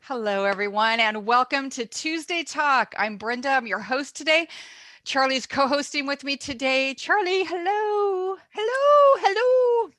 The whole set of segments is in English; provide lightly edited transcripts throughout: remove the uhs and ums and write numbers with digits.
Hello, everyone, and welcome to Tuesday Talk. I'm Brenda. I'm your host today. Charlie's co-hosting with me today. Charlie, hello. Hello, hello.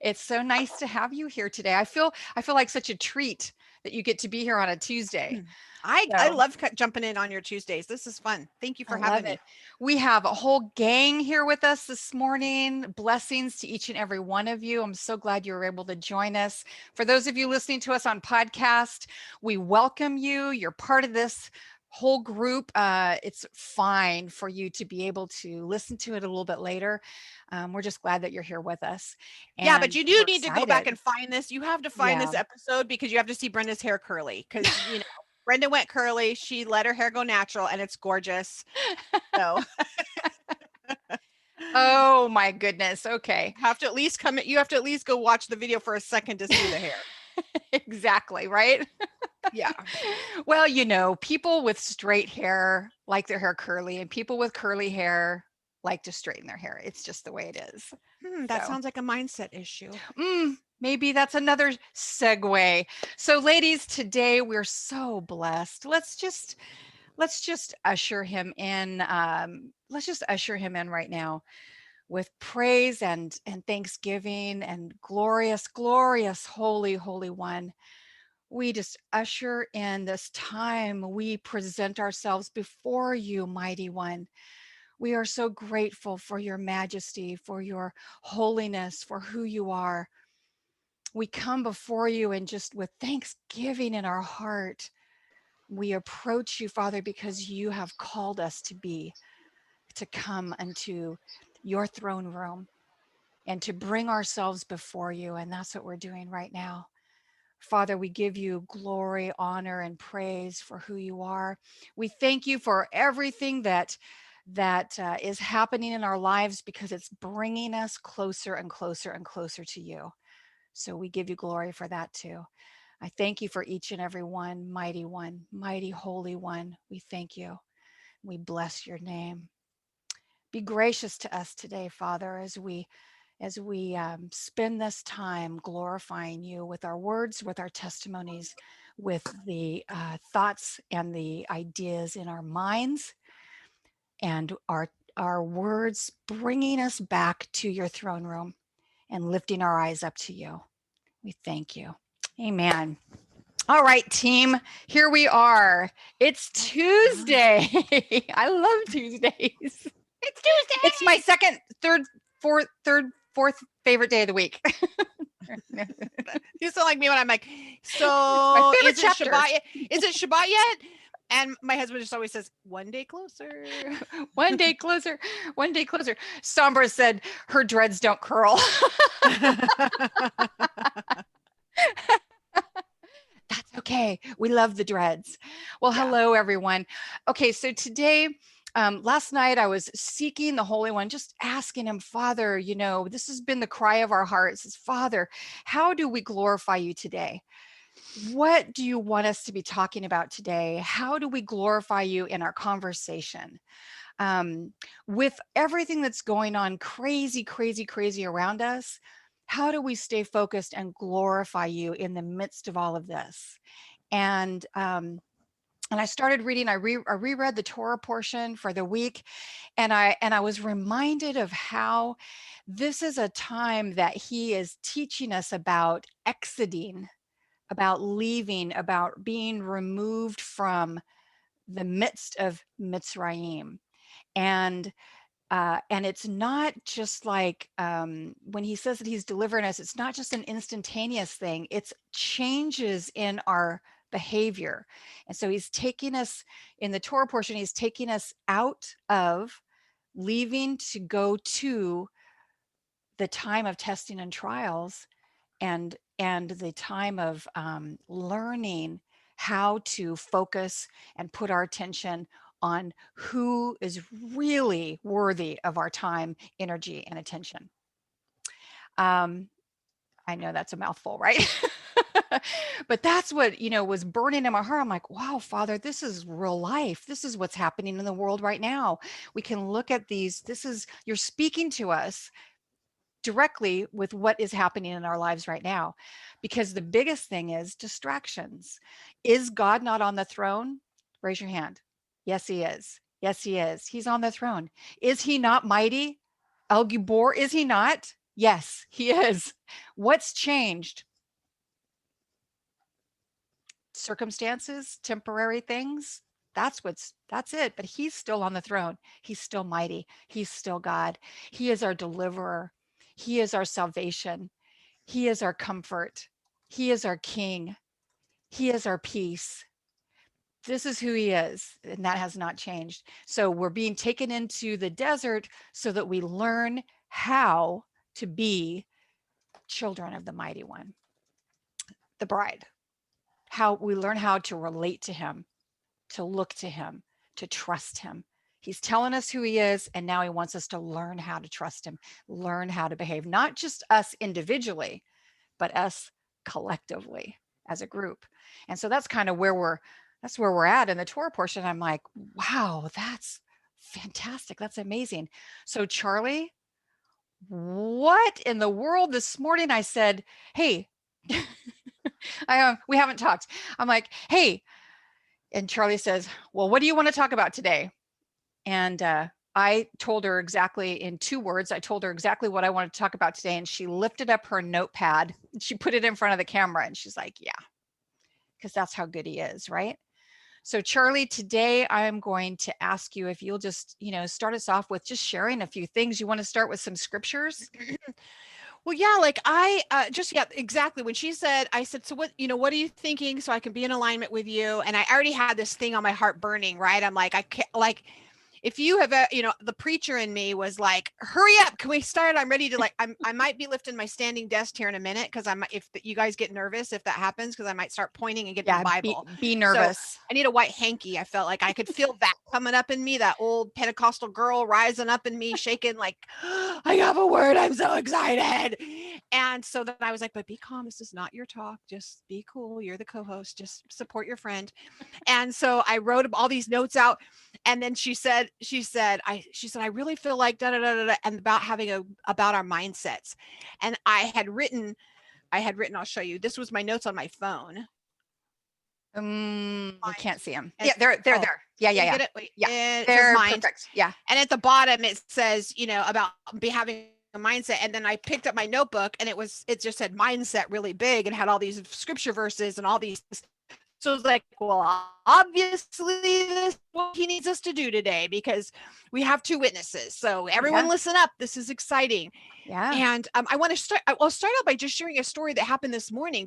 It's so nice to have you here today. I feel like such a treat that you get to be here on a Tuesday. I So love jumping in on your Tuesdays. This is fun. Thank you I for love having it. me. We have a whole gang here with us this morning. Blessings to each and every one of you. I'm so glad you were able to join us. For those of you listening to us on podcast, we welcome you. You're part of this whole group. It's fine for you to be able to listen to it a little bit later. We're just glad that you're here with us, Yeah, but and you do we're need to go back excited. and find this. You have to find Yeah. this episode because you have to see Brenda's hair curly because Brenda went curly. She let her hair go natural, and it's gorgeous. So Oh my goodness. Okay. you have to at least come. You have to at least go watch the video for a second to see the hair. Exactly, right? Yeah. Well, people with straight hair like their hair curly, and people with curly hair like to straighten their hair. It's just the way it is. That So, sounds like a mindset issue. maybe that's another segue. So, ladies, today we're so blessed. Let's just usher him in. Let's just usher him in right now with praise and thanksgiving and glorious, glorious, holy, holy one. We just usher in this time. We present ourselves before you, mighty one. We are so grateful for your majesty, for your holiness, for who you are. We come before you and just with thanksgiving in our heart, we approach you, Father, because you have called us to come unto your throne room and to bring ourselves before you. And that's what we're doing right now. Father, we give you glory, honor, and praise for who you are. We thank you for everything that is happening in our lives because it's bringing us closer and closer and closer to you. So we give you glory for that too. I thank you for each and every one, mighty holy one. We thank you. We bless your name. Be gracious to us today, Father, as we spend this time glorifying you with our words, with our testimonies, with the thoughts and the ideas in our minds, and our words bringing us back to your throne room and lifting our eyes up to you. We thank you. Amen. All right, team, here we are. It's Tuesday. I love Tuesdays. It's It's my Tuesday. second, fourth favorite day of the week. You sound like me when I'm like, My so favorite is it chapter. Shabbat? Is it Shabbat yet? And my husband just always says, one day closer. One day closer, one day closer. Sombra said her dreads don't curl. That's okay. We love the dreads. Well, Yeah. hello, everyone. Okay, so today, last night I was seeking the Holy One, just asking him, Father, this has been the cry of our hearts is, Father, how do we glorify you today? What do you want us to be talking about today? How do we glorify you in our conversation? Um, with everything that's going on crazy, crazy, crazy around us, how do we stay focused and glorify you in the midst of all of this? And and I started reading. I reread the Torah portion for the week, and I was reminded of how this is a time that He is teaching us about exiting, about leaving, about being removed from the midst of Mitzrayim. And and it's not just like when he says that he's delivering us, it's not just an instantaneous thing, it's changes in our behavior. And so he's taking us in the Torah portion, he's taking us out of leaving to go to the time of testing and trials and the time of learning how to focus and put our attention on who is really worthy of our time, energy, and attention. Um, I know that's a mouthful, right? But that's what was burning in my heart. I'm like, wow, Father, this is real life. This is what's happening in the world right now. We can look at these. This is you're speaking to us directly with what is happening in our lives right now. Because the biggest thing is distractions. Is God not on the throne? Raise your hand. Yes, he is. Yes, he is. He's on the throne. Is he not mighty? El Gibor, is he not? Yes, he is. What's changed? Circumstances, temporary things. That's it. But he's still on the throne. He's still mighty. He's still God. He is our deliverer. He is our salvation. He is our comfort. He is our king. He is our peace. This is who he is, and that has not changed. So we're being taken into the desert so that we learn how to be children of the mighty one, the bride. How we learn how to relate to him, to look to him, to trust him. He's telling us who he is, and now he wants us to learn how to trust him, learn how to behave, not just us individually, but us collectively as a group. And so that's kind of where we're at in the Torah portion. I'm like, wow, that's fantastic. That's amazing. So Charlie, what in the world this morning? I said, hey, we haven't talked. I'm like, hey, and Charlie says, well, what do you want to talk about today? And I told her exactly in 2 words. I told her exactly what I wanted to talk about today. And she lifted up her notepad. She put it in front of the camera and she's like, yeah, because that's how good he is, right? So Charlie, today I'm going to ask you if you'll just, start us off with just sharing a few things. You want to start with some scriptures? Well, yeah, like I yeah, exactly. When she said, I said, so what are you thinking so I can be in alignment with you? And I already had this thing on my heart burning, right? I'm like, I can't, like, if you have, the preacher in me was like, hurry up, can we start? I'm ready to I might be lifting my standing desk here in a minute. Cause if you guys get nervous, if that happens, cause I might start pointing and getting the Bible. Be nervous. So I need a white hanky. I felt like I could feel that coming up in me, that old Pentecostal girl rising up in me, shaking like, I have a word. I'm so excited. And so then I was like, but be calm. This is not your talk. Just be cool. You're the co-host. Just support your friend. And so I wrote all these notes out. And then she said, I really feel like da da da da, and about our mindsets. And I had written, I'll show you. This was my notes on my phone. I can't see them. Yeah, they're there. Yeah. They're perfect. Yeah. And at the bottom it says, about having a mindset. And then I picked up my notebook and it just said mindset really big and had all these scripture verses and all these. So it's like, well, obviously this is what he needs us to do today because we have 2 witnesses. So everyone listen up. This is exciting. Yeah. And I'll start out by just sharing a story that happened this morning.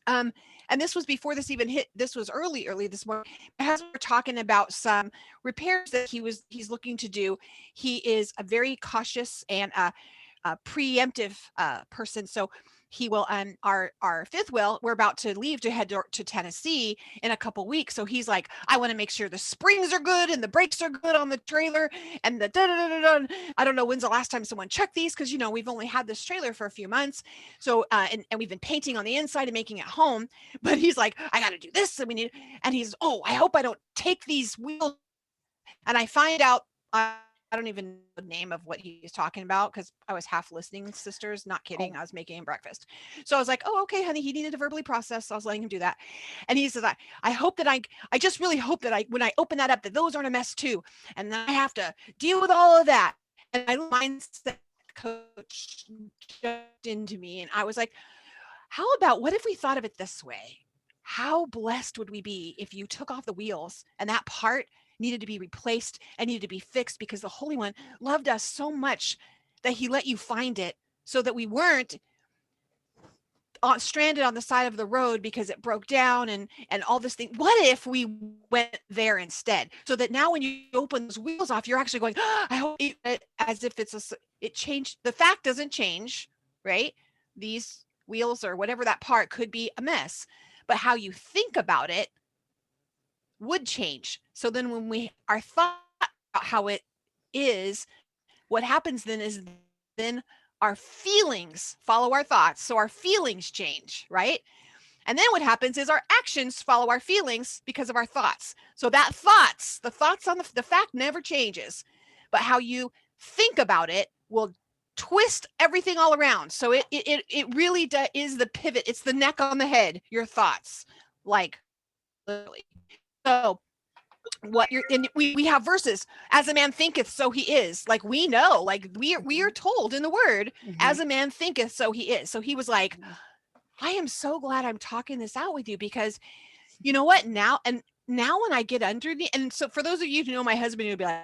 And this was before this even hit. This was early this morning. My husband was talking about some repairs that he's looking to do. He is a very cautious and preemptive person. So he will, our 5th wheel, we're about to leave to head to Tennessee in a couple weeks. So he's like, I want to make sure the springs are good and the brakes are good on the trailer and the da-da-da-da-da. I don't know when's the last time someone checked these because, we've only had this trailer for a few months. So, and we've been painting on the inside and making it home. But he's like, I got to do this. And he's, I hope I don't take these wheels. And I find out, I don't even know the name of what he's talking about because I was half listening, sisters, not kidding. I was making him breakfast. So I was like, oh, okay, honey, he needed to verbally process. So I was letting him do that. And he says, I hope that I just really hope that when I open that up, that those aren't a mess too. And then I have to deal with all of that. And my mindset coach jumped into me and I was like, how about, what if we thought of it this way? How blessed would we be if you took off the wheels and that part needed to be replaced and needed to be fixed because the Holy One loved us so much that he let you find it so that we weren't stranded on the side of the road because it broke down and all this thing. What if we went there instead? So that now when you open those wheels off, you're actually going, I hope as if it changed. The fact doesn't change, right? These wheels or whatever that part could be a mess, but how you think about it would change. So then when our thought about how it is, what happens then is then our feelings follow our thoughts. So our feelings change, right? And then what happens is our actions follow our feelings because of our thoughts. So the thoughts on the fact never changes, but how you think about it will twist everything all around. So it really is the pivot. It's the neck on the head, your thoughts, like literally. So what you're and we have verses, as a man thinketh so he is, like we know, like we are told in the word, as a man thinketh so he is. So he was like, I am so glad I'm talking this out with you, because you know what, now when I get underneath, and so for those of you who know my husband, you'll be like,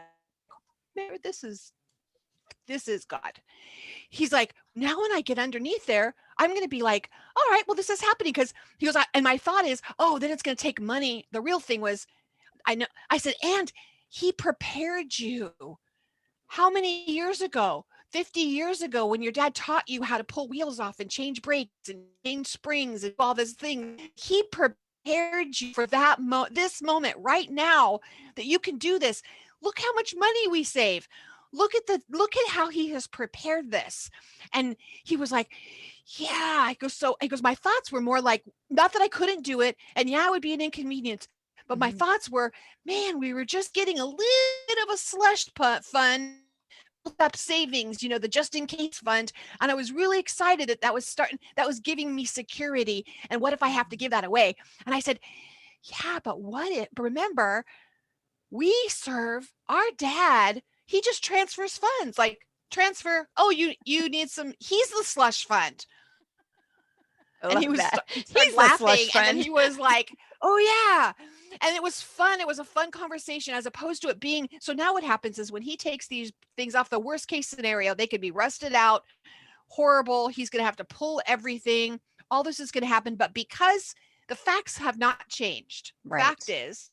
Mary, this is God. He's like, now when I get underneath there, I'm going to be like, all right, well, this is happening. Because he goes, and my thought is, oh, then it's going to take money. The real thing was, I know, I said, and he prepared you. How many years ago? 50 years ago, when your dad taught you how to pull wheels off and change brakes and change springs and all this thing, he prepared you for that this moment right now, that you can do this. Look how much money we save. Look at how he has prepared this. And he was like, yeah. I go, so he goes, my thoughts were more like, not that I couldn't do it, and yeah, it would be an inconvenience, but my thoughts were, man, we were just getting a little bit of a slush fund, up savings, the just in case fund. And I was really excited that that was giving me security. And what if I have to give that away? And I said, yeah, but remember, we serve our dad. He just transfers funds, like transfer. Oh, you need some, he's the slush fund. And he started laughing, and then he was like, oh yeah. And it was fun. It was a fun conversation, as opposed to it being, so now what happens is when he takes these things off, the worst case scenario, they could be rusted out, horrible. He's going to have to pull everything. All this is going to happen. But because the facts have not changed, fact is,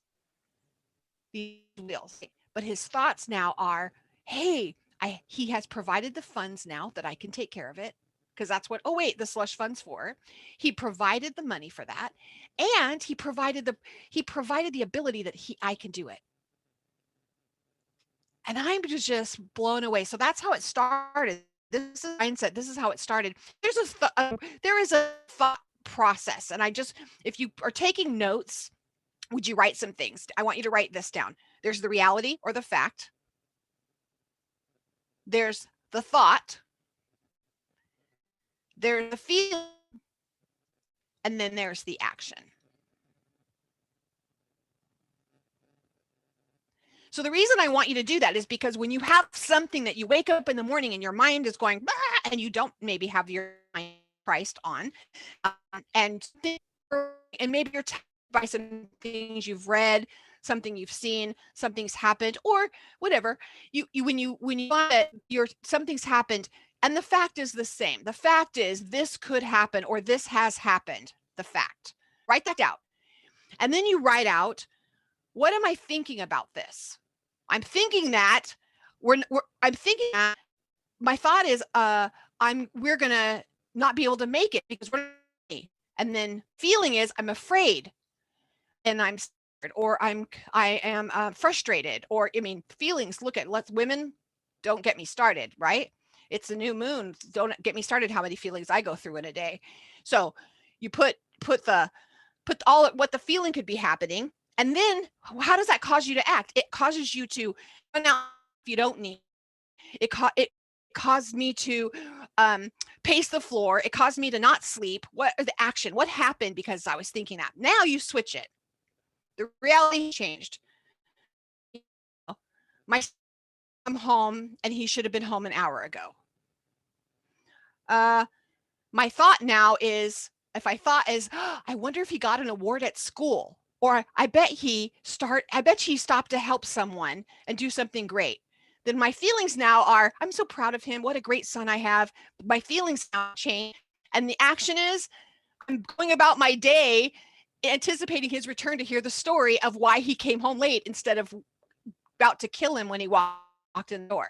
the wheels. But his thoughts now are, hey, he has provided the funds now that I can take care of it. Because that's what, oh wait, the slush fund's for. He provided the money for that, and he provided the ability that I can do it. And I'm just blown away. So that's how it started. This is mindset. This is how it started. There is a thought process, and if you are taking notes, would you write some things? I want you to write this down. There's the reality or the fact. There's the thought. There's the feeling, and then there's the action. So the reason I want you to do that is because when you have something that you wake up in the morning and your mind is going, bah, and you don't maybe have your mind Christ on, and maybe you're tempted by some things you've read, something you've seen, something's happened, or whatever. When you find that something's happened, and the fact is the same. The fact is, this could happen, or this has happened. The fact. Write that out. And then you write out, what am I thinking about this? I'm thinking that I'm thinking that my thought is, we're going to not be able to make it because we're not. And then feeling is, I'm afraid, and I'm scared, or I am frustrated, or, feelings, women, don't get me started, right? It's a new moon. Don't get me started how many feelings I go through in a day. So you put all what the feeling could be happening. And then how does that cause you to act? It causes you to run out if you don't need it. It caused me to pace the floor. It caused me to not sleep. What the action? What happened because I was thinking that? Now you switch it. The reality changed. I'm home, and he should have been home an hour ago. My thought now is, I wonder if he got an award at school, or I bet he stopped to help someone and do something great. Then my feelings now are, I'm so proud of him. What a great son I have. My feelings now change. And the action is, I'm going about my day anticipating his return to hear the story of why he came home late instead of about to kill him when he walked in the door.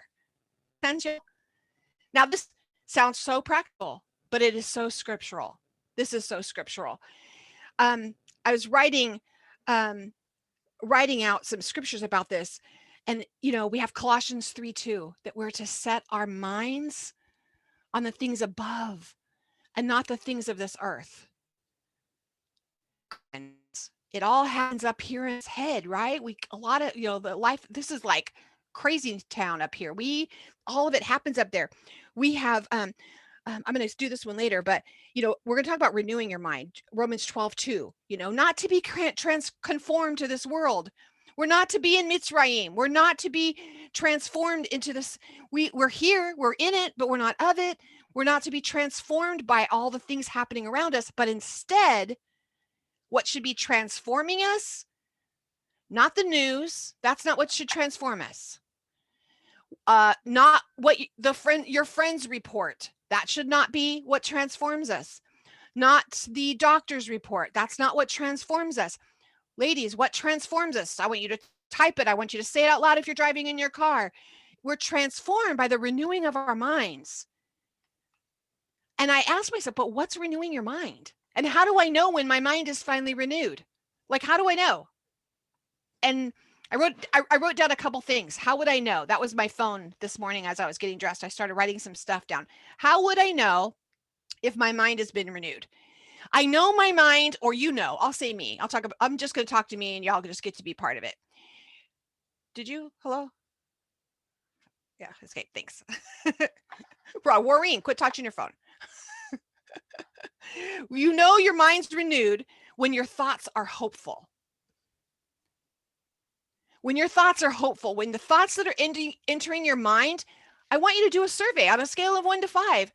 Now, this sounds so practical, but it is so scriptural. This is so scriptural. I was writing out some scriptures about this, and we have Colossians 3:2, that we're to set our minds on the things above and not the things of this earth. And it all happens up here in his head, right? A lot of the life. This is like crazy town up here. All of it happens up there. We have, I'm going to do this one later, but we're going to talk about renewing your mind. Romans 12:2, not to be conformed to this world. We're not to be in Mitzrayim. We're not to be transformed into this. We're here, we're in it, but we're not of it. We're not to be transformed by all the things happening around us, but instead, what should be transforming us? Not the news. That's not what should transform us. Not what your friends report. That should not be what transforms us. Not the doctor's report. That's not what transforms us. Ladies, what transforms us? I want you to type it. I want you to say it out loud if you're driving in your car. We're transformed by the renewing of our minds. And I asked myself, but what's renewing your mind? And how do I know when my mind is finally renewed? Like, how do I know? And I wrote down a couple things. How would I know? That was my phone this morning as I was getting dressed. I started writing some stuff down. How would I know if my mind has been renewed? I know my mind, or I'll say me. I'm just going to talk to me and y'all just get to be part of it. Did you? Hello? Yeah, okay, thanks. Bro, Maureen, quit touching your phone. Your mind's renewed when your thoughts are hopeful. When your thoughts are hopeful, when the thoughts that are entering your mind, I want you to do a survey on a scale of 1 to 5.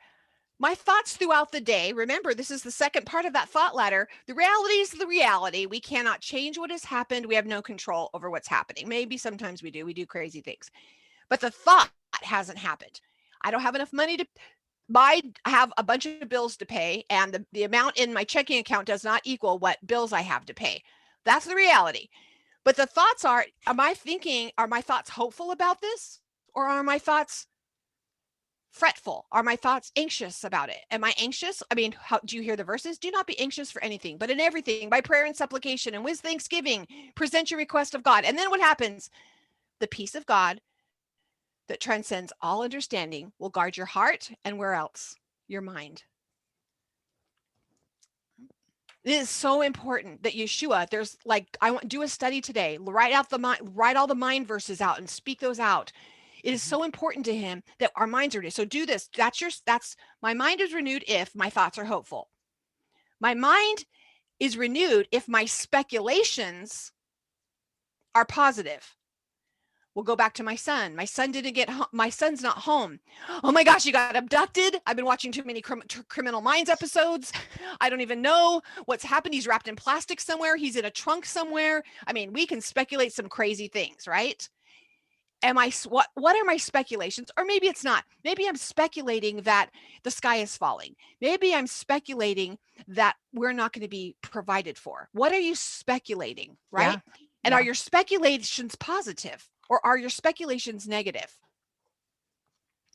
My thoughts throughout the day, remember, this is the second part of that thought ladder. The reality is the reality. We cannot change what has happened. We have no control over what's happening. Maybe sometimes we do. We do crazy things. But the thought hasn't happened. I don't have enough money to I have a bunch of bills to pay, and the amount in my checking account does not equal what bills I have to pay. That's the reality. But the thoughts are my thoughts hopeful about this? Or are my thoughts fretful? Are my thoughts anxious about it? Am I anxious? I mean, how do you hear the verses? Do not be anxious for anything, but in everything, by prayer and supplication and with thanksgiving, present your request of God. And then what happens? The peace of God that transcends all understanding will guard your heart, and where else? Your mind. It is so important that Yeshua, I want to do a study today, write all the mind verses out and speak those out. It is so important to him that our minds are renewed. So do this. That's my mind is renewed if my thoughts are hopeful. My mind is renewed if my speculations are positive. We'll go back to my son. My son didn't get home. My son's not home. Oh my gosh, he got abducted. I've been watching too many Criminal Minds episodes. I don't even know what's happened. He's wrapped in plastic somewhere. He's in a trunk somewhere. I mean, we can speculate some crazy things, right? What are my speculations? Or maybe it's not. Maybe I'm speculating that the sky is falling. Maybe I'm speculating that we're not going to be provided for. What are you speculating, right? Yeah. And are your speculations positive, or are your speculations negative?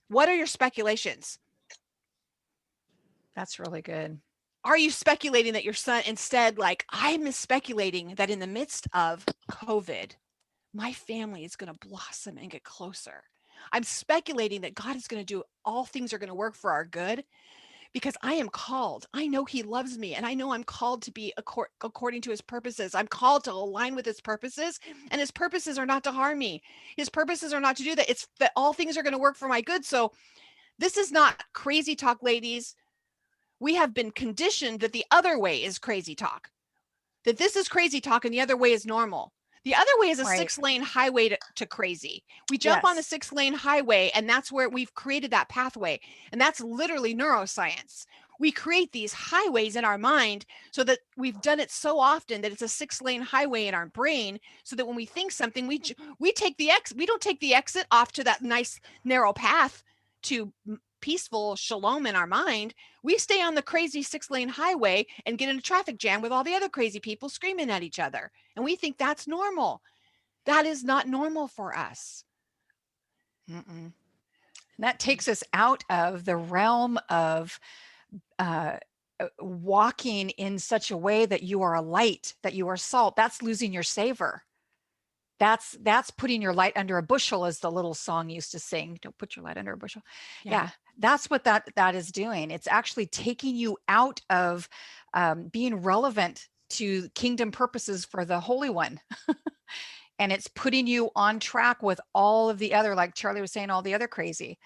What are your speculations? That's really good. Are you speculating that your son, instead, I'm speculating that in the midst of COVID, my family is going to blossom and get closer. I'm speculating that God is going to do, all things are going to work for our good, because I am called. I know he loves me, and I know I'm called to be according to his purposes. I'm called to align with his purposes, and his purposes are not to harm me. His purposes are not to do that. It's that all things are going to work for my good. So this is not crazy talk, ladies. We have been conditioned that the other way is crazy talk, that this is crazy talk and the other way is normal. The other way is a 6-lane highway to crazy. We jump on the 6-lane highway, and that's where we've created that pathway. And that's literally neuroscience. We create these highways in our mind so that we've done it so often that it's a 6-lane highway in our brain, so that when we think something, we take the exit. We don't take the exit off to that nice narrow path to peaceful shalom in our mind. We stay on the crazy 6-lane highway and get in a traffic jam with all the other crazy people screaming at each other. And we think that's normal. That is not normal for us. And that takes us out of the realm of walking in such a way that you are a light, that you are salt. That's losing your savor. That's putting your light under a bushel, as the little song used to sing. Don't put your light under a bushel. Yeah. That's what that is doing. It's actually taking you out of being relevant to kingdom purposes for the Holy One. And it's putting you on track with all of the other, like Charlie was saying, all the other crazy.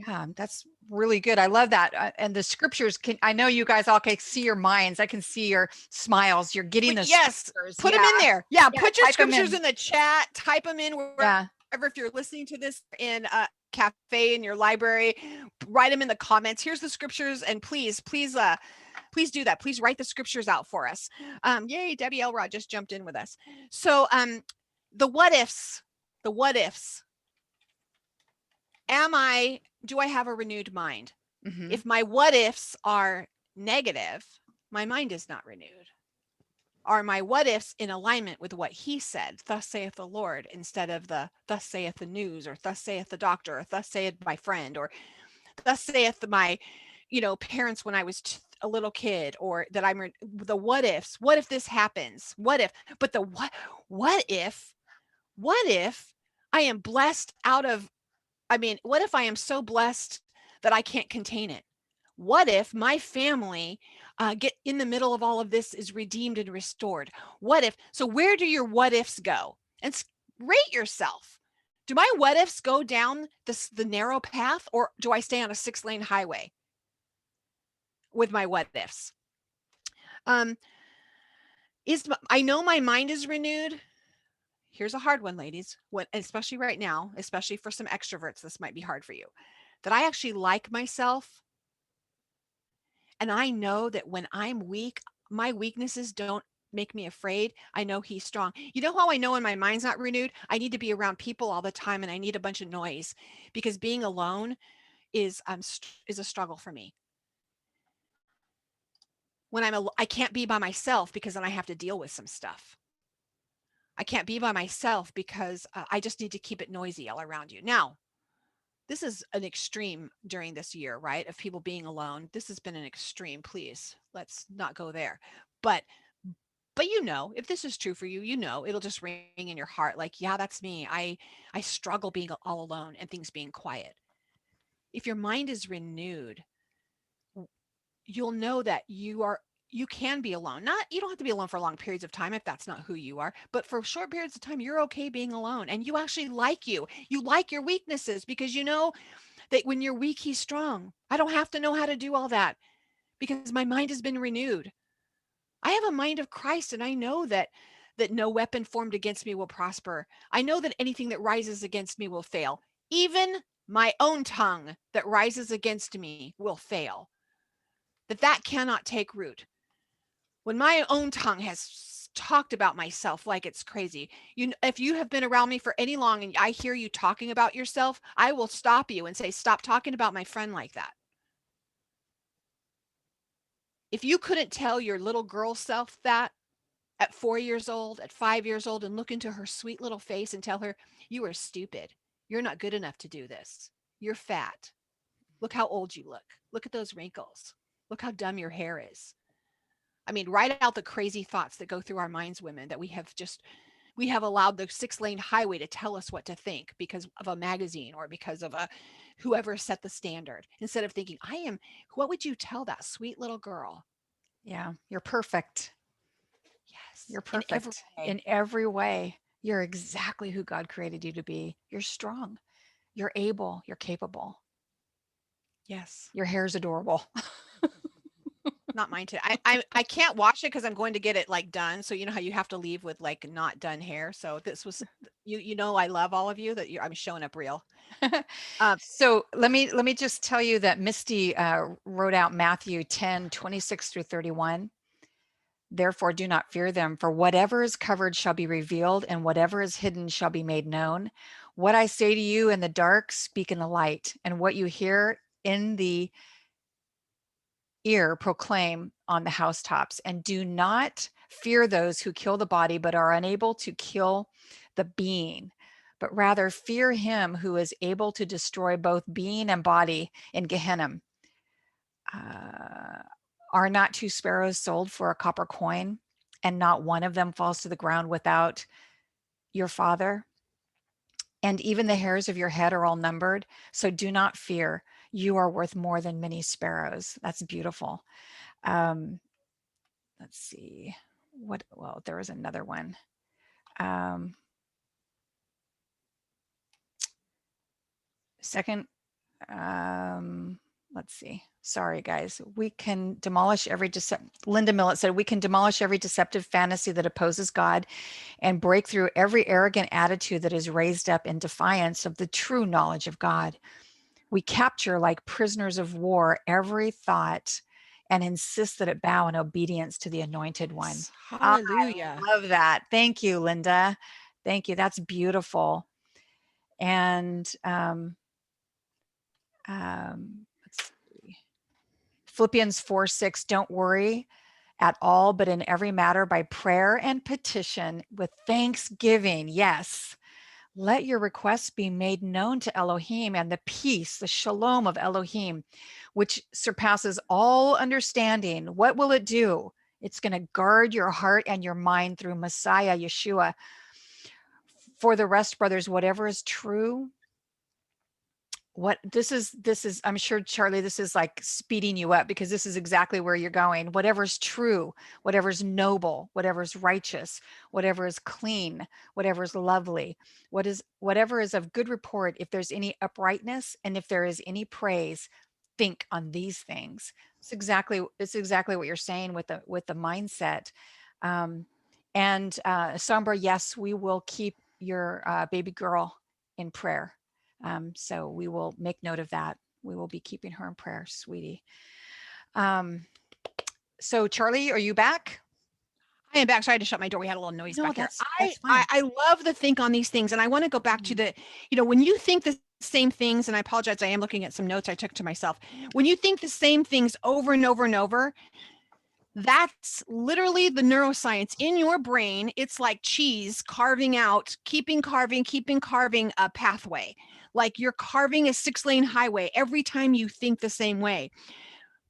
Yeah, that's really good. I love that. And the scriptures can, I know you guys all can see your minds. I can see your smiles. You're getting the Yes, scriptures. put Yeah. them in there. Yeah, Yeah. put your Type them scriptures in. in the chat, type them in wherever. Yeah. If you're listening to this in a cafe, in your library, write them in the comments. Here's the scriptures, and please do that. Please write the scriptures out for us. Yay, Debbie Elrod just jumped in with us. So the what ifs. Do I have a renewed mind? Mhm. If my what ifs are negative, my mind is not renewed. Are my what ifs in alignment with what he said, thus saith the Lord, instead of the thus saith the news, or thus saith the doctor, or thus saith my friend, or thus saith my, parents when I was a little kid, or that I'm the what ifs. What if this happens? What if? But the what if? What if I am blessed out of? I mean, what if I am so blessed that I can't contain it? What if my family get in the middle of all of this is redeemed and restored? What if? So where do your what ifs go? And rate yourself. Do my what ifs go down the narrow path, or do I stay on a 6-lane highway with my what ifs? I know my mind is renewed. Here's a hard one, ladies. Especially right now, especially for some extroverts, this might be hard for you. That I actually like myself, and I know that when I'm weak, my weaknesses don't make me afraid. I know he's strong. You know how I know when my mind's not renewed? I need to be around people all the time, and I need a bunch of noise, because being alone is a struggle for me. When I can't be by myself, because then I have to deal with some stuff. I can't be by myself because I just need to keep it noisy all around you. Now, this is an extreme during this year, right? Of people being alone. This has been an extreme. Please, let's not go there. But if this is true for you, it'll just ring in your heart like, yeah, that's me. I struggle being all alone and things being quiet. If your mind is renewed, you'll know that you can be alone. Not You don't have to be alone for long periods of time if that's not who you are, but for short periods of time you're okay being alone, and you actually like you like your weaknesses, because you know that when you're weak, he's strong. I don't have to know how to do all that because my mind has been renewed. I have a mind of Christ, and I know that no weapon formed against me will prosper. I know that anything that rises against me will fail. Even my own tongue that rises against me will fail. That cannot take root. When my own tongue has talked about myself like it's crazy, if you have been around me for any long and I hear you talking about yourself, I will stop you and say, stop talking about my friend like that. If you couldn't tell your little girl self that at 4 years old, at 5 years old, and look into her sweet little face and tell her, you are stupid. You're not good enough to do this. You're fat. Look how old you look. Look at those wrinkles. Look how dumb your hair is. I mean, write out the crazy thoughts that go through our minds, women, that we have allowed the 6-lane highway to tell us what to think because of a magazine or because of whoever set the standard. Instead of thinking, what would you tell that sweet little girl? Yeah. You're perfect. Yes, You're in every perfect way. in every way. You're exactly who God created you to be. You're strong. You're able. You're capable. Yes. Your hair's adorable. Not mine today. I can't wash it because I'm going to get it like done. So you know how you have to leave with like not done hair. So this was I love all of you that I'm showing up real. So let me just tell you that Misty wrote out Matthew 10:26-31. Therefore, do not fear them, for whatever is covered shall be revealed, and whatever is hidden shall be made known. What I say to you in the dark, speak in the light, and what you hear in the ear, proclaim on the housetops. And do not fear those who kill the body, but are unable to kill the being, but rather fear him who is able to destroy both being and body in Gehenna. Are not 2 sparrows sold for a copper coin, and not one of them falls to the ground without your Father? And even the hairs of your head are all numbered. So do not fear. You are worth more than many sparrows. That's beautiful. Um, let's see. Well, there was another one. Second let's see. Sorry, guys. We can demolish every Linda Millett said, we can demolish every deceptive fantasy that opposes God and break through every arrogant attitude that is raised up in defiance of the true knowledge of God. We capture, like prisoners of war, every thought and insist that it bow in obedience to the anointed one. I Hallelujah. love that. Thank you, Linda. Thank you. That's beautiful. And let's see. Philippians 4:6, don't worry at all, but in every matter by prayer and petition with thanksgiving. Yes. Let your requests be made known to Elohim, and the peace, the shalom of Elohim, which surpasses all understanding. What will it do? It's going to guard your heart and your mind through Messiah, Yeshua. For the rest, brothers, whatever is true, what this is, I'm sure, Charlie, this is like speeding you up because this is exactly where you're going. Whatever's true, whatever's noble, whatever's righteous, whatever is clean, whatever is lovely, whatever is of good report, if there's any uprightness and if there is any praise, think on these things. It's exactly what you're saying with the mindset. And Sombra, yes, we will keep your baby girl in prayer. So we will make note of that. We will be keeping her in prayer, sweetie. So Charlie, are you back? I am back. Sorry, I had to shut my door. We had a little noise No, back here. that's fine. I love the think on these things. And I want to go back to the, when you think the same things, and I apologize, I am looking at some notes I took to myself. When you think the same things over and over and over, that's literally the neuroscience in your brain. It's like cheese carving out, keeping carving a pathway. Like you're carving a 6-lane highway every time you think the same way.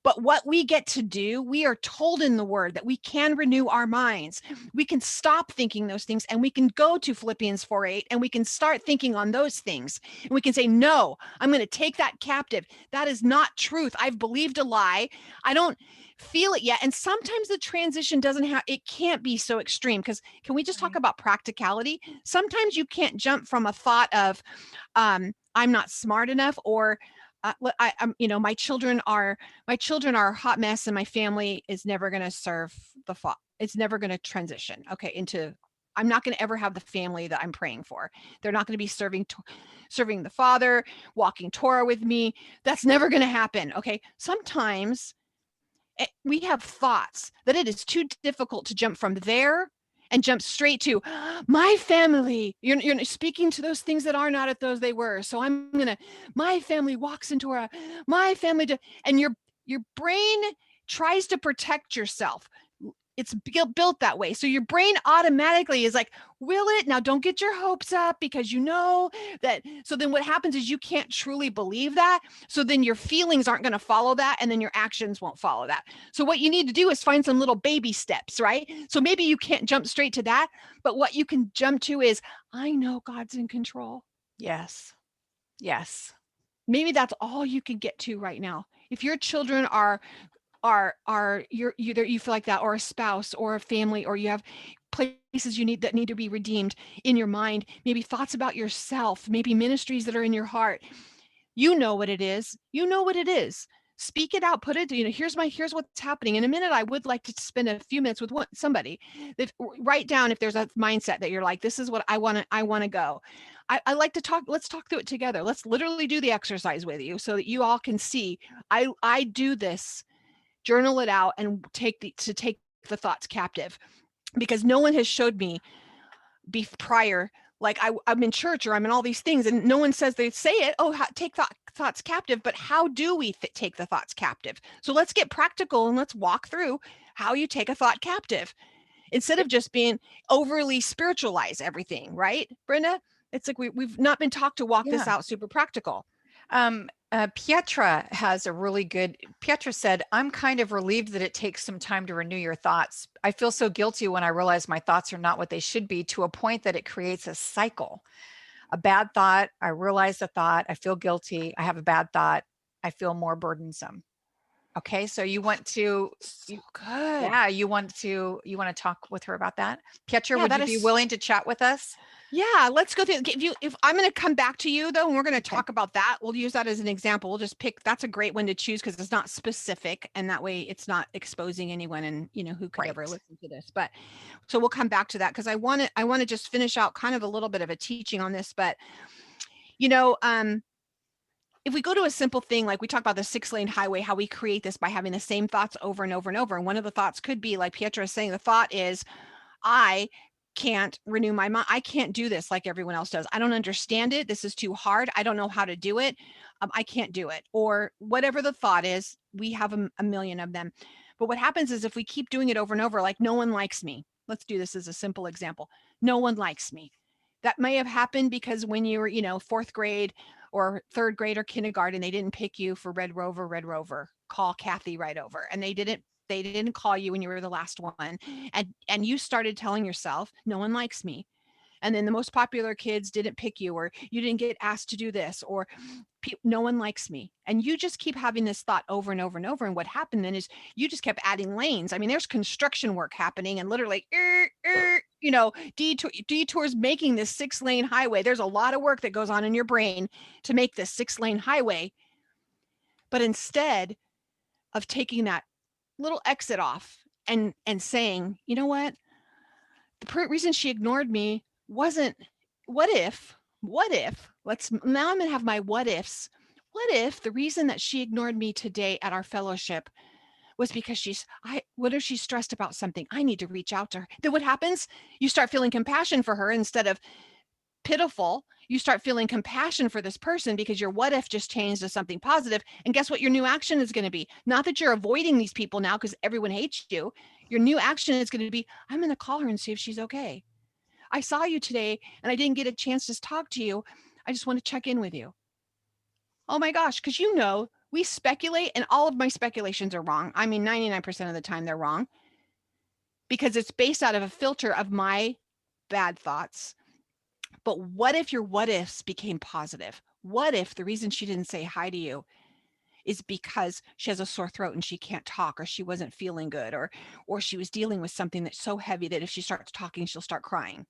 But what we get to do, we are told in the word that we can renew our minds. We can stop thinking those things and we can go to Philippians 4:8 and we can start thinking on those things. And we can say, no, I'm going to take that captive. That is not truth. I've believed a lie. I don't feel it yet. And sometimes the transition it can't be so extreme, because can we just talk about practicality? Sometimes you can't jump from a thought of, I'm not smart enough, or my children are a hot mess, and my family is never going to serve the it's never going to transition into, I'm not going to ever have the family that I'm praying for. They're not going to be serving the Father, walking Torah with me. That's never going to happen. Okay, sometimes we have thoughts that it is too difficult to jump from there and jump straight to my family. You're speaking to those things that are not at those they were. So my family walks into my family, and your brain tries to protect yourself. It's built that way. So your brain automatically is like, will it? Now don't get your hopes up, because you know that. So then what happens is you can't truly believe that. So then your feelings aren't going to follow that, and then your actions won't follow that. So what you need to do is find some little baby steps, right? So maybe you can't jump straight to that, but what you can jump to is, I know God's in control. Yes. Yes. Maybe that's all you can get to right now. If your children you feel like that, or a spouse or a family, or you have places that need to be redeemed in your mind, maybe thoughts about yourself, maybe ministries that are in your heart, you know what it is. Speak it out, put it, here's what's happening. In a minute, I would like to spend a few minutes with somebody that write down if there's a mindset that you're like, this is what I want to go. I like to talk. Let's talk through it together. Let's literally do the exercise with you so that you all can see. I do this. Journal it out and take the thoughts captive, because no one has showed me prior, like I'm in church or I'm in all these things, and no one says, they say it, take thoughts captive, but how do we take the thoughts captive? So let's get practical and let's walk through how you take a thought captive instead of just being overly spiritualize everything, right, Brenda? It's like we've not been taught to walk this out super practical. Pietra has a really good, Pietra said, I'm kind of relieved that it takes some time to renew your thoughts. I feel so guilty when I realize my thoughts are not what they should be, to a point that it creates a cycle. A bad thought, I realize the thought, I feel guilty, I have a bad thought, I feel more burdensome. Okay, so you want to, So good. yeah, you want to talk with her about that? Pietra, Yeah, would that you be is. willing to chat with us? Yeah, let's go through. If I'm going to come back to you though, and we're going to Okay, talk about that, we'll use that as an example. We'll just pick. That's a great one to choose because it's not specific, and that way it's not exposing anyone, and who could ever right. listen to this. But so we'll come back to that because I want to just finish out kind of a little bit of a teaching on this. But you know, um, if we go to a simple thing like we talk about the 6-lane highway, how we create this by having the same thoughts over and over and over. And one of the thoughts could be like Pietra is saying, the thought is, I can't renew my mind. I can't do this like everyone else does. I don't understand it. This is too hard. I don't know how to do it. I can't do it. Or whatever the thought is, we have a million of them. But what happens is if we keep doing it over and over, like no one likes me. Let's do this as a simple example. No one likes me. That may have happened because when you were, fourth grade or third grade or kindergarten, they didn't pick you for Red Rover, Red Rover. Call Kathy right over. And they didn't call you when you were the last one, and you started telling yourself no one likes me, and then the most popular kids didn't pick you, or you didn't get asked to do this, or no one likes me, and you just keep having this thought over and over and over. And what happened then is you just kept adding lanes. I mean, there's construction work happening and literally detours making this 6-lane highway. There's a lot of work that goes on in your brain to make this 6-lane highway, but instead of taking that little exit off and saying, you know what, the reason she ignored me wasn't, what if let's now I'm going to have my what ifs. What if the reason that she ignored me today at our fellowship was because what if she's stressed about something? I need to reach out to her. Then what happens? You start feeling compassion for her instead of pitiful. You start feeling compassion for this person because your what if just changed to something positive. And guess what your new action is going to be? Not that you're avoiding these people now because everyone hates you. Your new action is going to be, I'm going to call her and see if she's okay. I saw you today and I didn't get a chance to talk to you. I just want to check in with you. Oh my gosh, because we speculate, and all of my speculations are wrong. I mean, 99% of the time they're wrong because it's based out of a filter of my bad thoughts. But what if your what ifs became positive? What if the reason she didn't say hi to you is because she has a sore throat and she can't talk, or she wasn't feeling good, or she was dealing with something that's so heavy that if she starts talking, she'll start crying?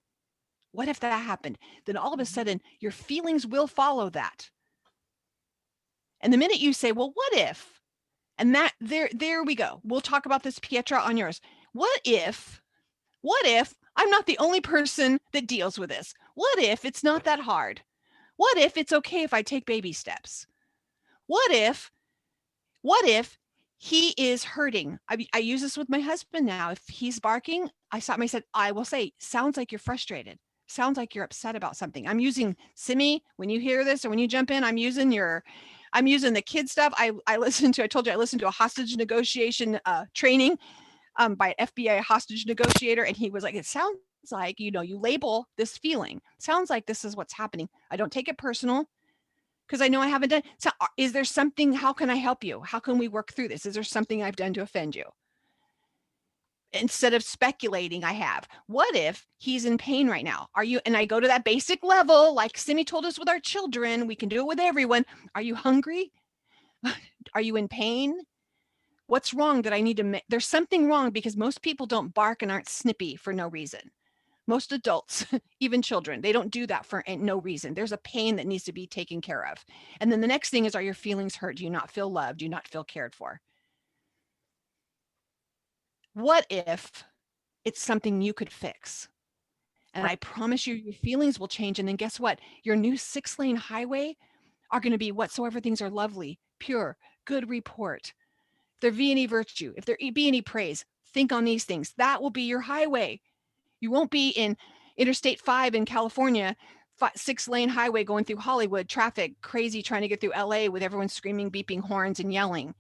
What if that happened? Then all of a Mhm. sudden your feelings will follow that. And the minute you say, well, what if? And that there we go. We'll talk about this, Pietra, on yours. What if I'm not the only person that deals with this? What if it's not that hard? What if it's okay if I take baby steps? What if, what if he is hurting? I use this with my husband now. If he's barking, I stop him. I said, I will say, sounds like you're frustrated. Sounds like you're upset about something. I'm using Simi. When you hear this or when you jump in, I'm using the kid stuff. I told you I listened to a hostage negotiation training by an FBI hostage negotiator. And he was like, it sounds like, you label this feeling. Sounds like this is what's happening. I don't take it personal because I know I haven't done. So is there something, how can I help you? How can we work through this? Is there something I've done to offend you? Instead of speculating, I have. What if he's in pain right now? And I go to that basic level, like Simi told us with our children, we can do it with everyone. Are you hungry? Are you in pain? What's wrong that I need to there's something wrong because most people don't bark and aren't snippy for no reason. Most adults, even children, they don't do that for no reason. There's a pain that needs to be taken care of. And then the next thing is, are your feelings hurt? Do you not feel loved? Do you not feel cared for? What if it's something you could fix? And Right. I promise you, your feelings will change. And then guess what? Your new 6-lane highway are going to be whatsoever things are lovely, pure, good report. If there be any virtue, if there be any praise, think on these things. That will be your highway. You won't be in Interstate 5 in California, 6-lane highway going through Hollywood, traffic, crazy trying to get through LA with everyone screaming, beeping horns and yelling.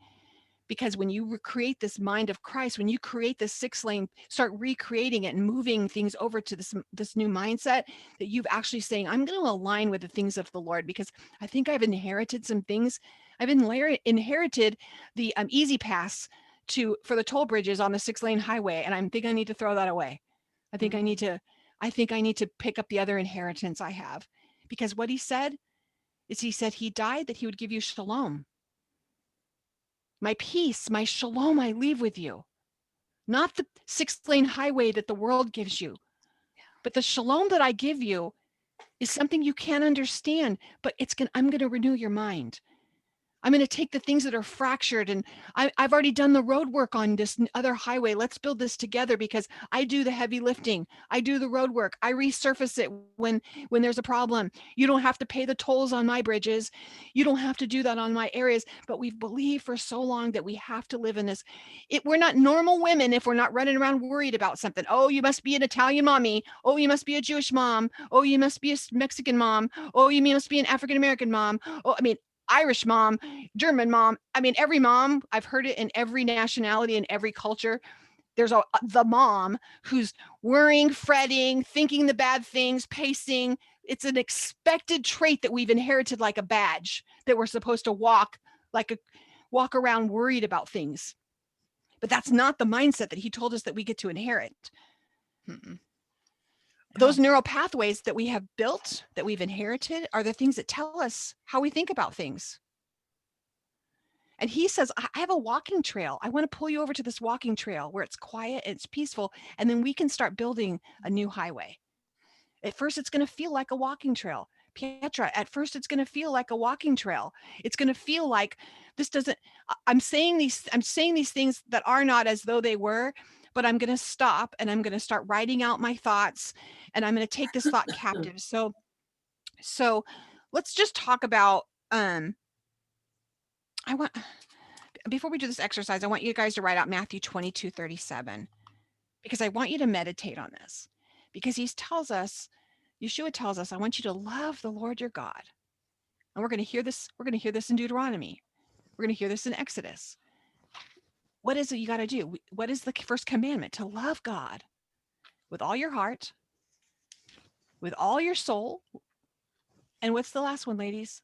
Because when you create this mind of Christ, when you create this 6-lane, start recreating it and moving things over to this new mindset, that you've actually saying, I'm going to align with the things of the Lord, because I think I've inherited some things. I've inherited the easy pass for the toll bridges on the 6-lane highway, and I think I need to throw that away. I think I need Mhm. to I think I need to pick up the other inheritance I have, because what he said is, he said he died that he would give you shalom. My peace, my shalom I leave with you. Not the 6-lane highway that the world gives you, but the shalom that I give you is something you can't understand, but I'm going to renew your mind. I'm going to take the things that are fractured, and I've already done the road work on this other highway. Let's build this together, because I do the heavy lifting. I do the road work. I resurface it when there's a problem. You don't have to pay the tolls on my bridges. You don't have to do that on my areas. But we've believed for so long that we have to live in this. We're not normal women if we're not running around worried about something. Oh, you must be an Italian mommy. Oh, you must be a Jewish mom. Oh, you must be a Mexican mom. Oh, you must be an African American mom. Oh, I mean, Irish mom, German mom. I mean, every mom, I've heard it in every nationality and every culture. There's the mom who's worrying, fretting, thinking the bad things, pacing. It's an expected trait that we've inherited like a badge, that we're supposed to walk around worried about things. But that's not the mindset that he told us that we get to inherit. Mm-mm. Those neural pathways that we have built, that we've inherited, are the things that tell us how we think about things. And he says, I have a walking trail. I want to pull you over to this walking trail where it's quiet and it's peaceful. And then we can start building a new highway. At first, it's going to feel like a walking trail. Pietra, at first, it's going to feel like a walking trail. It's going to feel like this doesn't, I'm saying these things that are not as though they were, but I'm going to stop and I'm going to start writing out my thoughts, and I'm going to take this thought captive. So let's just talk about, before we do this exercise, I want you guys to write out Matthew 22:37, because I want you to meditate on this, because Yeshua tells us, I want you to love the Lord your God. And we're going to hear this in Deuteronomy. We're going to hear this in Exodus. What is it you got to do? What is the first commandment? To love God with all your heart, with all your soul. And what's the last one, ladies?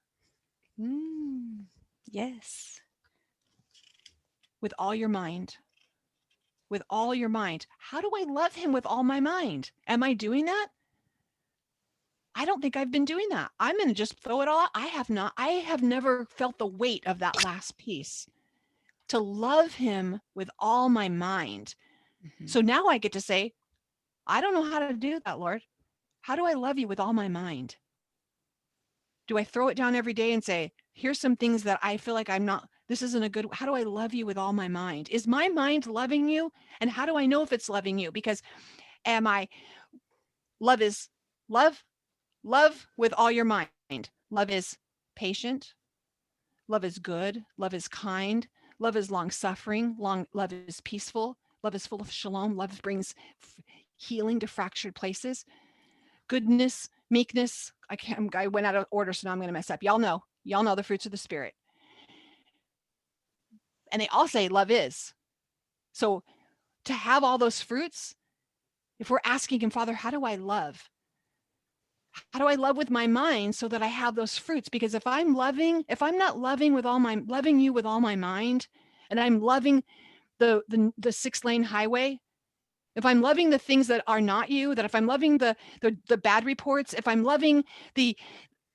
Yes. With all your mind. With all your mind. How do I love him with all my mind? Am I doing that? I don't think I've been doing that. I'm going to just throw it all out. I have not. I have never felt the weight of that last piece. To love him with all my mind. Mm-hmm. So now I get to say, I don't know how to do that, Lord. How do I love you with all my mind? Do I throw it down every day and say, here's some things that I feel like this isn't a good, how do I love you with all my mind? Is my mind loving you? And how do I know if it's loving you? Because love is love with all your mind. Love is patient. Love is good. Love is kind. Love is long suffering. Love is peaceful. Love is full of shalom. Love brings healing to fractured places. Goodness, meekness. I went out of order, so now I'm going to mess up. Y'all know the fruits of the Spirit. And they all say love is. So to have all those fruits, if we're asking him, Father, how do I love? How do I love with my mind so that I have those fruits? Because if I'm not loving you with all my mind, and I'm loving the 6-lane highway, if I'm loving the things that are not you, that if I'm loving the bad reports, if I'm loving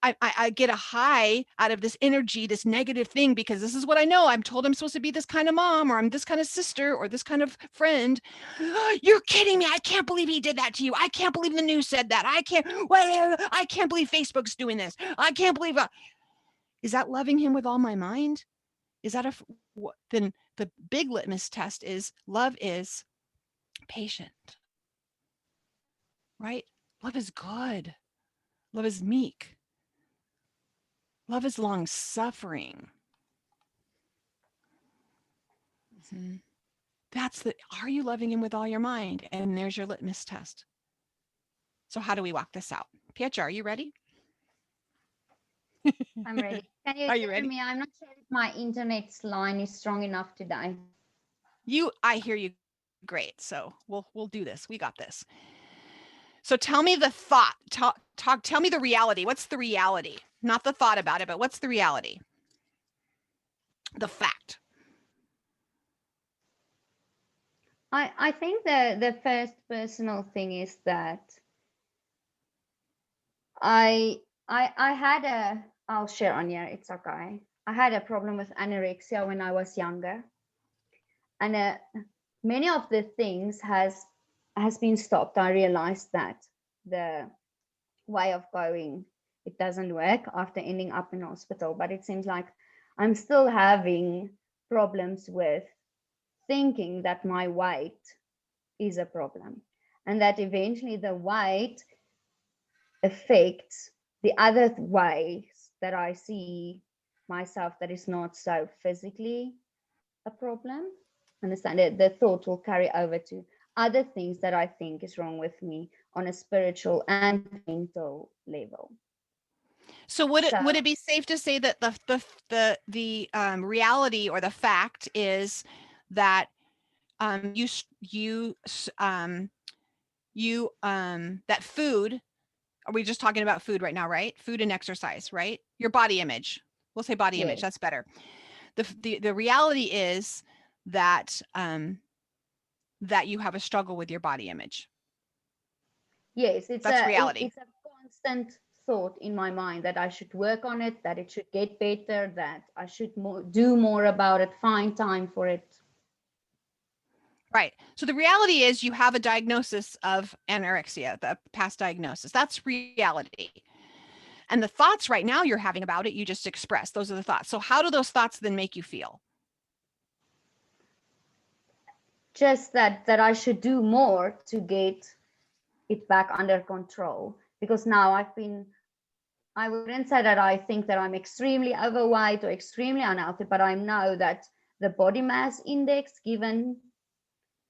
I get a high out of this energy, this negative thing, because this is what I know. I'm told I'm supposed to be this kind of mom, or I'm this kind of sister, or this kind of friend. You're kidding me. I can't believe he did that to you. I can't believe the news said that. I can't believe Facebook's doing this. I can't believe is that loving him with all my mind? Is that then the big litmus test is love is patient, right? Love is good. Love is meek. Love is long suffering. Mm-hmm. Are you loving him with all your mind? And there's your litmus test. So how do we walk this out? Pietra, are you ready? I'm ready. Can you Are you hear ready? me? I'm not sure if my internet line is strong enough today. I hear you great. So we'll do this. We got this. So tell me the thought. Tell me the reality. What's the reality? Not the thought about it, but what's the reality? The fact. I think the first personal thing is that I had I'll share on here, it's okay. I had a problem with anorexia when I was younger, and many of the things has been stopped. I realized that the way of going, it doesn't work after ending up in hospital, but it seems like I'm still having problems with thinking that my weight is a problem, and that eventually the weight affects the other ways that I see myself that is not so physically a problem. Understand it, the thought will carry over to other things that I think is wrong with me on a spiritual and mental level. So So would it be safe to say that the reality or the fact is that that food, are we just talking about food right now, right? Food and exercise, right? Your body image. We'll say body image. yes, That's better. The reality is that that you have a struggle with your body image. yes, That's reality. it's a constant thought in my mind that I should work on it, that it should get better, that I should do more about it, find time for it. Right. So the reality is you have a diagnosis of anorexia, the past diagnosis. That's reality. And the thoughts right now you're having about it, you just expressed. Those are the thoughts. So how do those thoughts then make you feel? Just that I should do more to get it back under control, because now I wouldn't say that I think that I'm extremely overweight or extremely unhealthy, but I know that the body mass index given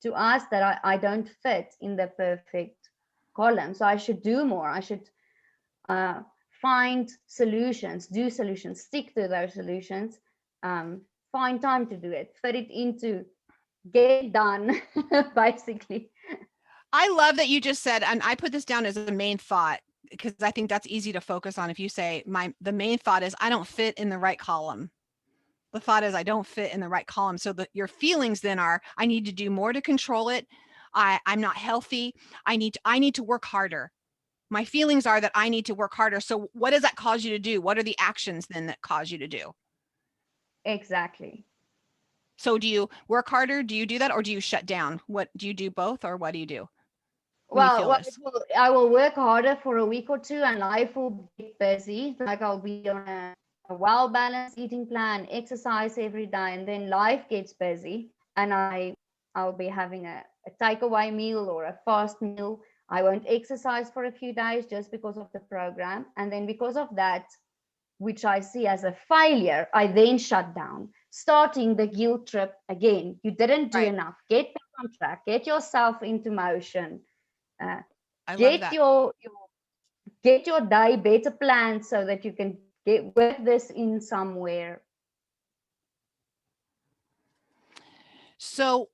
to us, that I don't fit in the perfect column. So I should do more. I should find solutions, do solutions, stick to those solutions, find time to do it, fit it into, get it done, basically. I love that you just said, and I put this down as a main thought because I think that's easy to focus on. If you say the main thought is I don't fit in the right column. The thought is I don't fit in the right column. So your feelings then are I need to do more to control it. I'm not healthy. I need to work harder. My feelings are that I need to work harder. So what does that cause you to do? What are the actions then that cause you to do? Exactly. So do you work harder? Do you do that? Or do you shut down? What do you do, both? Or what do you do when you feel Well, this? I will work harder for a week or two and life will get busy. Like I'll be on a well-balanced eating plan, exercise every day, and then life gets busy and I'll be having a takeaway meal or a fast meal. I won't exercise for a few days just because of the program. And then because of that, which I see as a failure, I then shut down, starting the guilt trip again. You didn't do Right. enough. Get back on track. Get yourself into motion. I love Get that. your day better planned so that you can work this in somewhere. So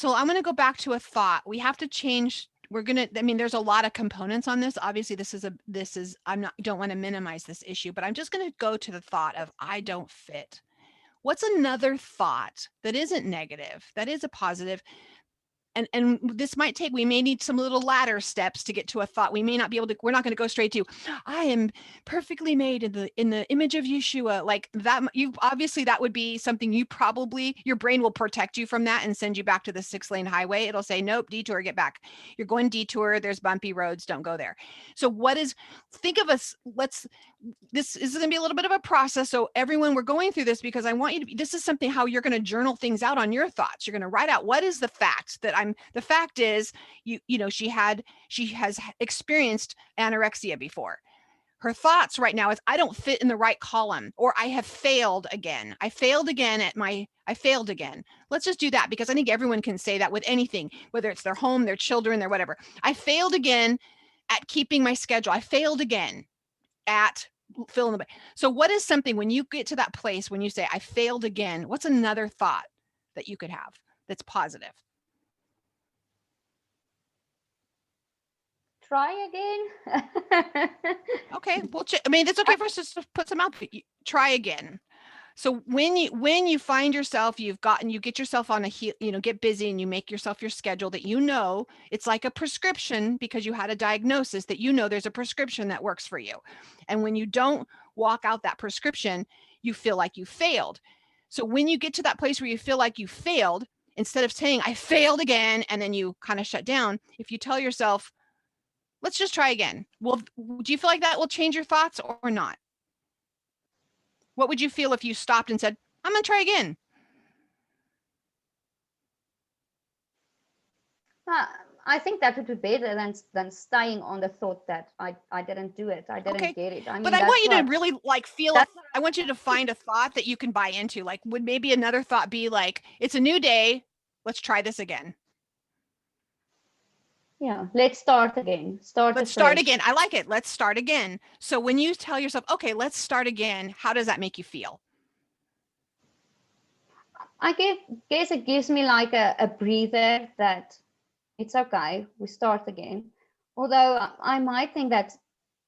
I'm going to go back to a thought. We have to change. I mean, there's a lot of components on this. Obviously, don't want to minimize this issue, but I'm just going to go to the thought of I don't fit. What's another thought that isn't negative, that is a positive? And this might take, we may need some little ladder steps to get to a thought. We may not be able to, we're not going to go straight to, I am perfectly made in the image of Yeshua. Like that, you obviously, that would be something your brain will protect you from that and send you back to the 6-lane highway. It'll say, nope, detour, get back. You're going detour. There's bumpy roads. Don't go there. So think of us, this is going to be a little bit of a process. So everyone, we're going through this because I want you to this is something how you're going to journal things out on your thoughts. You're going to write out what is the fact that the fact is she has experienced anorexia before. Her thoughts right now is I don't fit in the right column, or I have failed again. I failed again. Let's just do that because I think everyone can say that with anything, whether it's their home, their children, their whatever. I failed again at keeping my schedule. I failed again at fill in the blank. So what is something when you get to that place when you say I failed again, what's another thought that you could have that's positive? Try again. Okay, well, I mean, it's okay for us to put some out. Try again. So when you find yourself, you get yourself on get busy and you make yourself your schedule that it's like a prescription because you had a diagnosis that there's a prescription that works for you. And when you don't walk out that prescription, you feel like you failed. So when you get to that place where you feel like you failed, instead of saying, I failed again, and then you kind of shut down, if you tell yourself, let's just try again. Well, do you feel like that will change your thoughts or not? What would you feel if you stopped and said, I'm going to try again? I think that would be better than staying on the thought that I didn't do it. I didn't get it. I mean, But I want you that's to really like feel, that's I want you to find a thought that you can buy into. Like, would maybe another thought be like, it's a new day. Let's try this again. yeah, let's start again. Let's start again. I like it. Let's start again. So when you tell yourself, okay, let's start again, how does that make you feel? I guess it gives me like a breather that it's okay, we start again. Although I might think that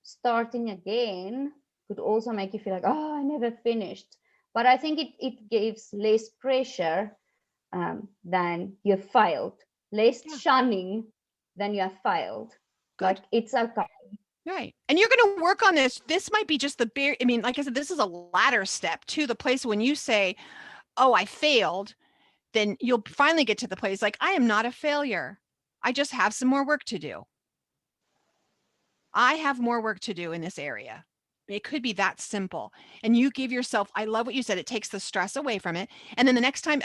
starting again could also make you feel like, oh, I never finished. But I think it gives less pressure than you failed, less shunning than you have failed. Good. Like, it's okay. Right. And you're going to work on this. This might be just the bare, I mean, like I said, this is a ladder step to the place when you say, oh, I failed, then you'll finally get to the place like, I am not a failure. I just have some more work to do. I have more work to do in this area. It could be that simple. And you give yourself, I love what you said, it takes the stress away from it. And then the next time,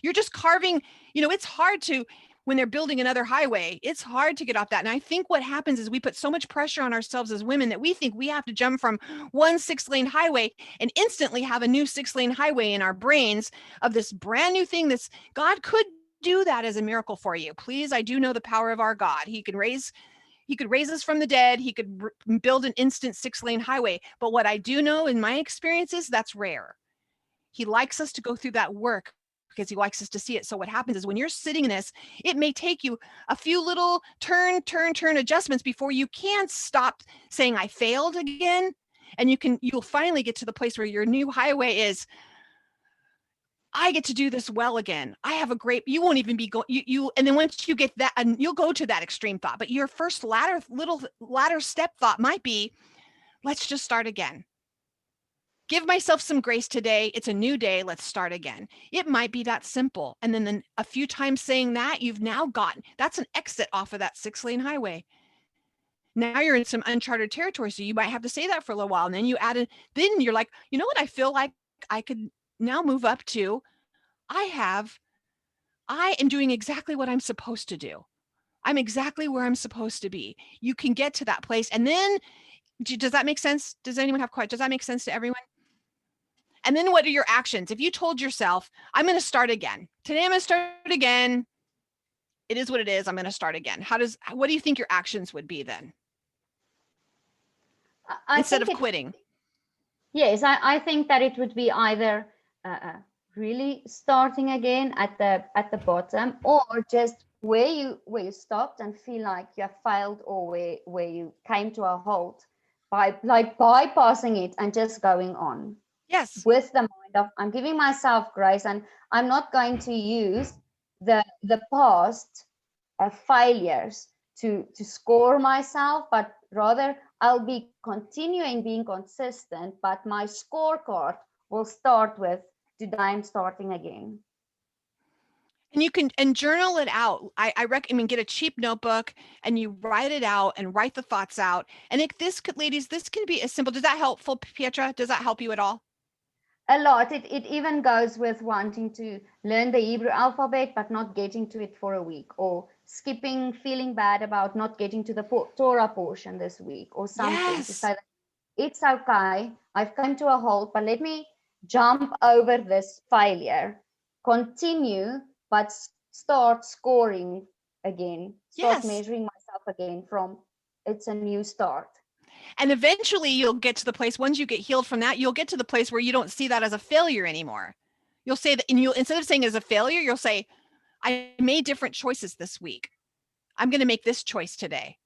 you're just carving, you know, it's hard to, when they're building another highway, it's hard to get off that. And I think what happens is we put so much pressure on ourselves as women that we think we have to jump from one 6-lane highway and instantly have a new 6-lane highway in our brains of this brand new thing that's, God could do that as a miracle for you. Please, I do know the power of our God. He could raise us from the dead. He could build an instant 6-lane highway. But what I do know in my experiences, that's rare. He likes us to go through that work because he likes us to see it. So what happens is when you're sitting in this, it may take you a few little turn adjustments before you can stop saying I failed again. And you'll finally get to the place where your new highway is, I get to do this well again. I have a great, you won't even be going, and then once you get that, and you'll go to that extreme thought, but your first little ladder step thought might be, let's just start again. Give myself some grace today. It's a new day. Let's start again. It might be that simple. And then a few times saying that, you've now gotten, that's an exit off of that 6-lane highway. Now you're in some uncharted territory. So you might have to say that for a little while. And then you add it, then you're like, you know what? I feel like I could now move up to, I am doing exactly what I'm supposed to do. I'm exactly where I'm supposed to be. You can get to that place. And then, does that make sense? Does anyone have questions? Does that make sense to everyone? And then what are your actions? If you told yourself, I'm going to start again. Today I'm going to start again. It is what it is. I'm going to start again. What do you think your actions would be then? Instead of quitting. Yes, I think that it would be either really starting again at the bottom, or just where you stopped and feel like you have failed, or where you came to a halt by like bypassing it and just going on. Yes. With the mind of, I'm giving myself grace, and I'm not going to use the past failures to score myself, but rather I'll be continuing being consistent, but my scorecard will start with, today I'm starting again. And you can journal it out. I recommend get a cheap notebook and you write it out and write the thoughts out. And this can be as simple. Does that helpful, Pietra? Does that help you at all? A lot. It even goes with wanting to learn the Hebrew alphabet, but not getting to it for a week, or skipping, feeling bad about not getting to the Torah portion this week, or something. Yes. To say that it's okay, I've come to a halt, but let me jump over this failure, continue, but start scoring again, start measuring myself again from, it's a new start. And eventually you'll get to the place, once you get healed from that, you'll get to the place where you don't see that as a failure anymore. You'll say that, and instead of saying as a failure, you'll say, I made different choices this week. I'm going to make this choice today.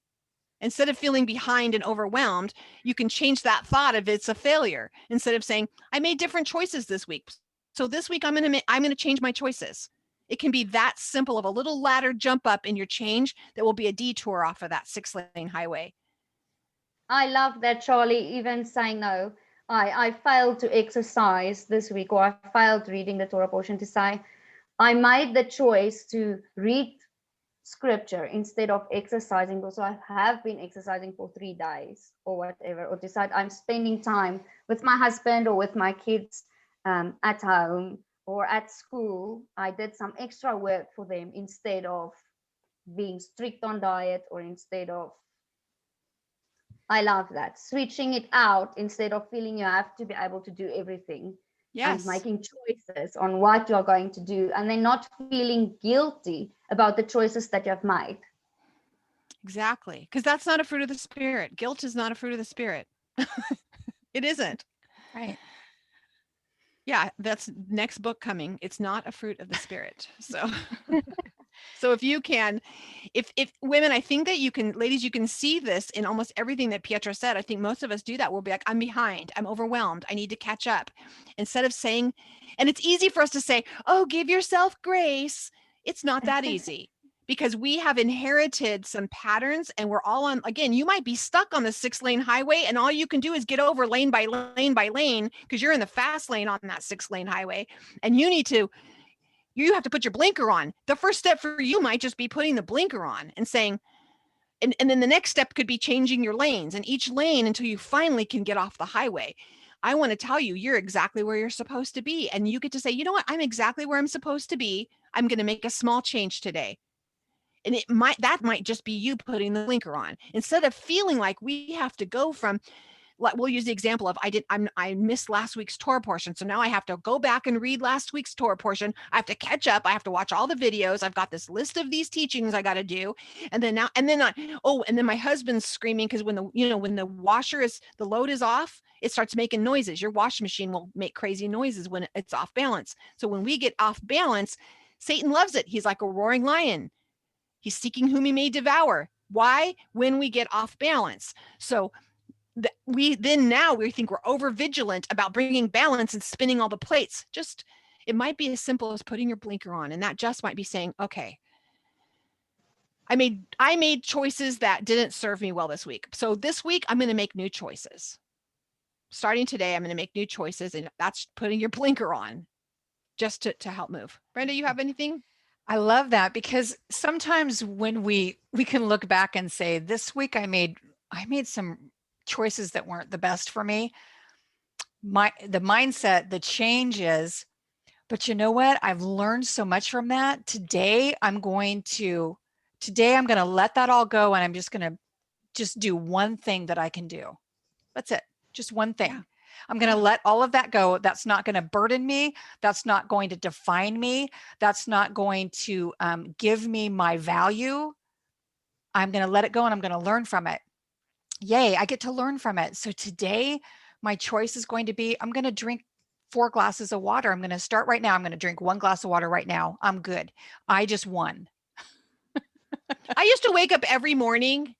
Instead of feeling behind and overwhelmed, you can change that thought if it's a failure. Instead of saying, I made different choices this week. So this week I'm going to change my choices. It can be that simple of a little ladder jump up in your change that will be a detour off of that 6-lane highway. I love that, Charlie, even saying, no, I failed to exercise this week, or I failed reading the Torah portion, to say I made the choice to read scripture instead of exercising, because I have been exercising for 3 days or whatever, or decide I'm spending time with my husband or with my kids at home or at school. I did some extra work for them instead of being strict on diet, or instead of, I love that, switching it out instead of feeling you have to be able to do everything. Yes. And making choices on what you're going to do, and then not feeling guilty about the choices that you have made. Exactly. Because that's not a fruit of the spirit. Guilt is not a fruit of the spirit. It isn't. Right. Yeah, that's next book coming. It's not a fruit of the spirit. So so if you can, if women, I think that you can, ladies, you can see this in almost everything that Pietra said. I think most of us do that. We'll be like, I'm behind, I'm overwhelmed, I need to catch up. Instead of saying, and it's easy for us to say, oh, give yourself grace. It's not that easy. Because we have inherited some patterns, and we're all on, again, you might be stuck on the 6-lane highway, and all you can do is get over lane by lane by lane, because you're in the fast lane on that 6-lane highway, and you have to put your blinker on. The first step for you might just be putting the blinker on and saying, and then the next step could be changing your lanes, and each lane until you finally can get off the highway. I want to tell you, you're exactly where you're supposed to be. And you get to say, you know what? I'm exactly where I'm supposed to be. I'm going to make a small change today. And that might just be you putting the blinker on, instead of feeling like we have to go from, like, we'll use the example of I missed last week's Torah portion, so now I have to go back and read last week's Torah portion. I have to catch up. I have to watch all the videos. I've got this list of these teachings I got to do, and then my husband's screaming because when the load is off, it starts making noises. Your washing machine will make crazy noises when it's off balance. So when we get off balance, Satan loves it. He's like a roaring lion. He's seeking whom he may devour. Why? When we get off balance. So we think we're over vigilant about bringing balance and spinning all the plates. Just, it might be as simple as putting your blinker on, and that just might be saying, okay, I made choices that didn't serve me well this week. So this week I'm going to make new choices. Starting today, I'm going to make new choices, and that's putting your blinker on just to help move. Brenda, you have anything? I love that, because sometimes when we can look back and say, this week I made some choices that weren't the best for me. The mindset, the change is, but you know what? I've learned so much from that. Today I'm going to let that all go, and I'm just going to do one thing that I can do. That's it. Just one thing. Yeah. I'm going to let all of that go. That's not going to burden me. That's not going to define me. That's not going to give me my value. I'm going to let it go, and I'm going to learn from it. Yay, I get to learn from it. So today, my choice is going to be, I'm going to drink 4 glasses of water. I'm going to start right now. I'm going to drink 1 glass of water right now. I'm good. I just won. I used to wake up every morning,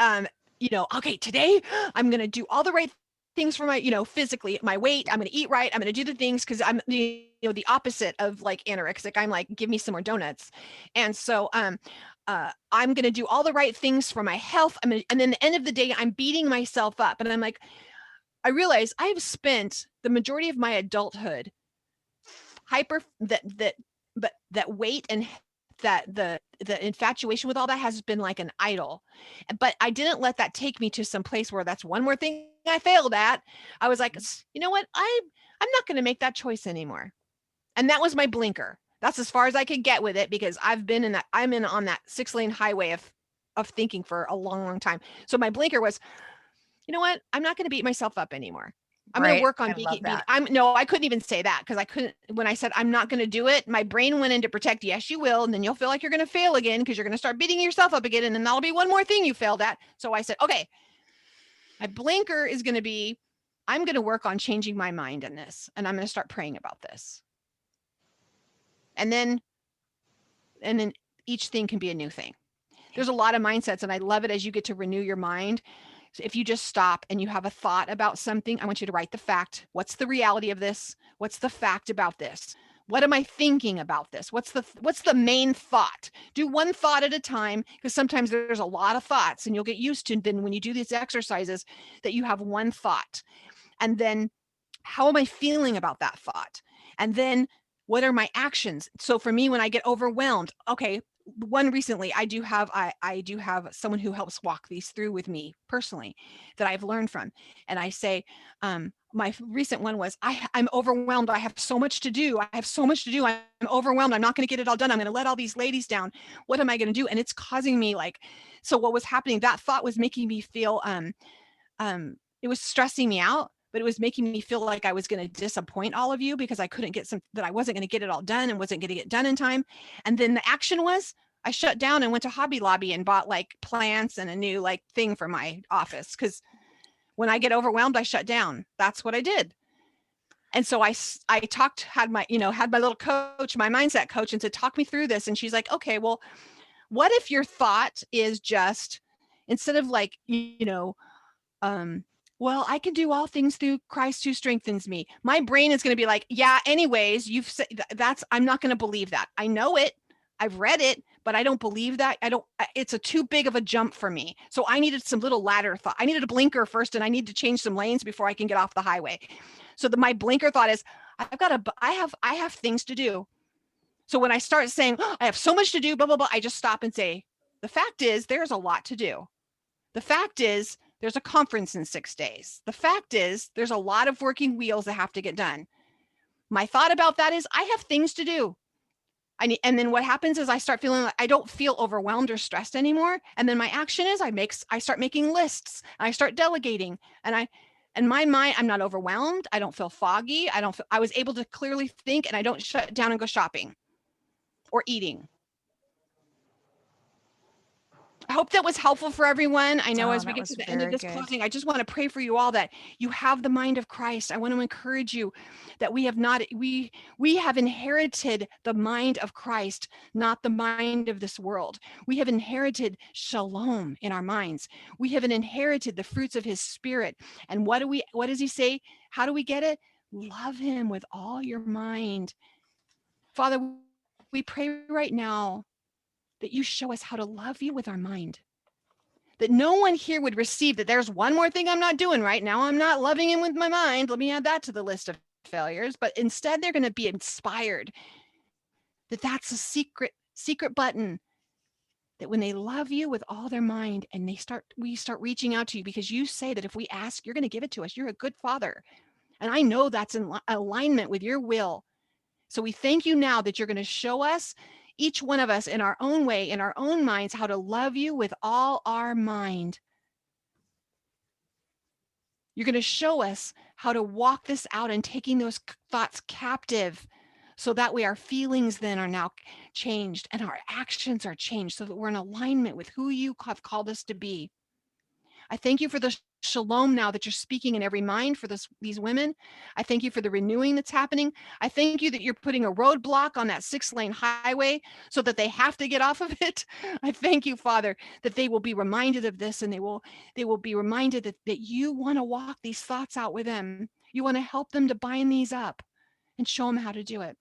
okay, today I'm going to do all the right things for my, physically, my weight. I'm going to eat right. I'm going to do the things, because I'm the opposite of like anorexic. I'm like, give me some more donuts. And so I'm going to do all the right things for my health. And then the end of the day, I'm beating myself up. And I'm like, I realize I have spent the majority of my adulthood that weight and that the infatuation with all that has been like an idol. But I didn't let that take me to some place where that's one more thing I failed at. I was like, you know what? I'm not going to make that choice anymore. And that was my blinker. That's as far as I could get with it, because I'm on that 6-lane highway of thinking for a long, long time. So my blinker was, you know what? I'm not going to beat myself up anymore. I'm going to work on beating. I couldn't even say that, because I couldn't. When I said I'm not going to do it, my brain went into protect. Yes, you will, and then you'll feel like you're going to fail again, because you're going to start beating yourself up again, and then that'll be one more thing you failed at. So I said, okay, my blinker is going to be, I'm going to work on changing my mind in this, and I'm going to start praying about this. And then each thing can be a new thing. There's a lot of mindsets, and I love it as you get to renew your mind. So if you just stop and you have a thought about something, I want you to write the fact. What's the reality of this? What's the fact about this? What am I thinking about this? What's the main thought? Do one thought at a time, because sometimes there's a lot of thoughts, and you'll get used to then when you do these exercises that you have one thought. And then how am I feeling about that thought? And then what are my actions? So for me, when I get overwhelmed, okay, one recently, I do have someone who helps walk these through with me personally that I've learned from. And I say, my recent one was, I'm overwhelmed. I have so much to do. I have so much to do. I'm overwhelmed. I'm not going to get it all done. I'm going to let all these ladies down. What am I going to do? And it's causing me so what was happening, that thought was making me feel, it was stressing me out, but it was making me feel like I was going to disappoint all of you because I couldn't that I wasn't going to get it all done and wasn't going to get done in time. And then the action was I shut down and went to Hobby Lobby and bought plants and a new thing for my office. Cause when I get overwhelmed, I shut down. That's what I did. And so I had my little coach, my mindset coach, and said, talk me through this. And she's like, okay, well, what if your thought is just, instead of well, I can do all things through Christ who strengthens me. My brain is going to be like, yeah, anyways, you've said I'm not going to believe that. I know it. I've read it, but I don't believe that. It's too big of a jump for me. So I needed some little ladder thought. I needed a blinker first, and I need to change some lanes before I can get off the highway. So my blinker thought is, I have things to do. So when I start saying, oh, I have so much to do, blah, blah, blah, I just stop and say, the fact is there's a lot to do. The fact is there's a conference in 6 days. The fact is there's a lot of working wheels that have to get done. My thought about that is I have things to do. And then what happens is I start feeling like I don't feel overwhelmed or stressed anymore. And then my action is I start making lists. And I start delegating. And my mind, I'm not overwhelmed. I don't feel foggy. I was able to clearly think, and I don't shut down and go shopping or eating. I hope that was helpful for everyone. I know as we get to the end of this closing, I just want to pray for you all that you have the mind of Christ. I want to encourage you that we have inherited the mind of Christ, not the mind of this world. We have inherited shalom in our minds. We have inherited the fruits of his spirit. And what does he say? How do we get it? Love him with all your mind. Father, we pray right now that you show us how to love you with our mind, that no one here would receive that there's one more thing I'm not doing right now. I'm not loving him with my mind. Let me add that to the list of failures. But instead, they're going to be inspired that that's a secret button, that when they love you with all their mind and we start reaching out to you, because you say that if we ask, you're going to give it to us. You're a good father. And I know that's in alignment with your will. So we thank you now that you're going to show us, each one of us in our own way, in our own minds, how to love you with all our mind. You're going to show us how to walk this out and taking those thoughts captive, so that way our feelings then are now changed and our actions are changed, so that we're in alignment with who you have called us to be. I thank you for the shalom now that you're speaking in every mind for these women. I thank you for the renewing that's happening. I thank you that you're putting a roadblock on that 6-lane highway so that they have to get off of it. I thank you, Father, that they will be reminded of this, and they will be reminded that you want to walk these thoughts out with them. You want to help them to bind these up and show them how to do it.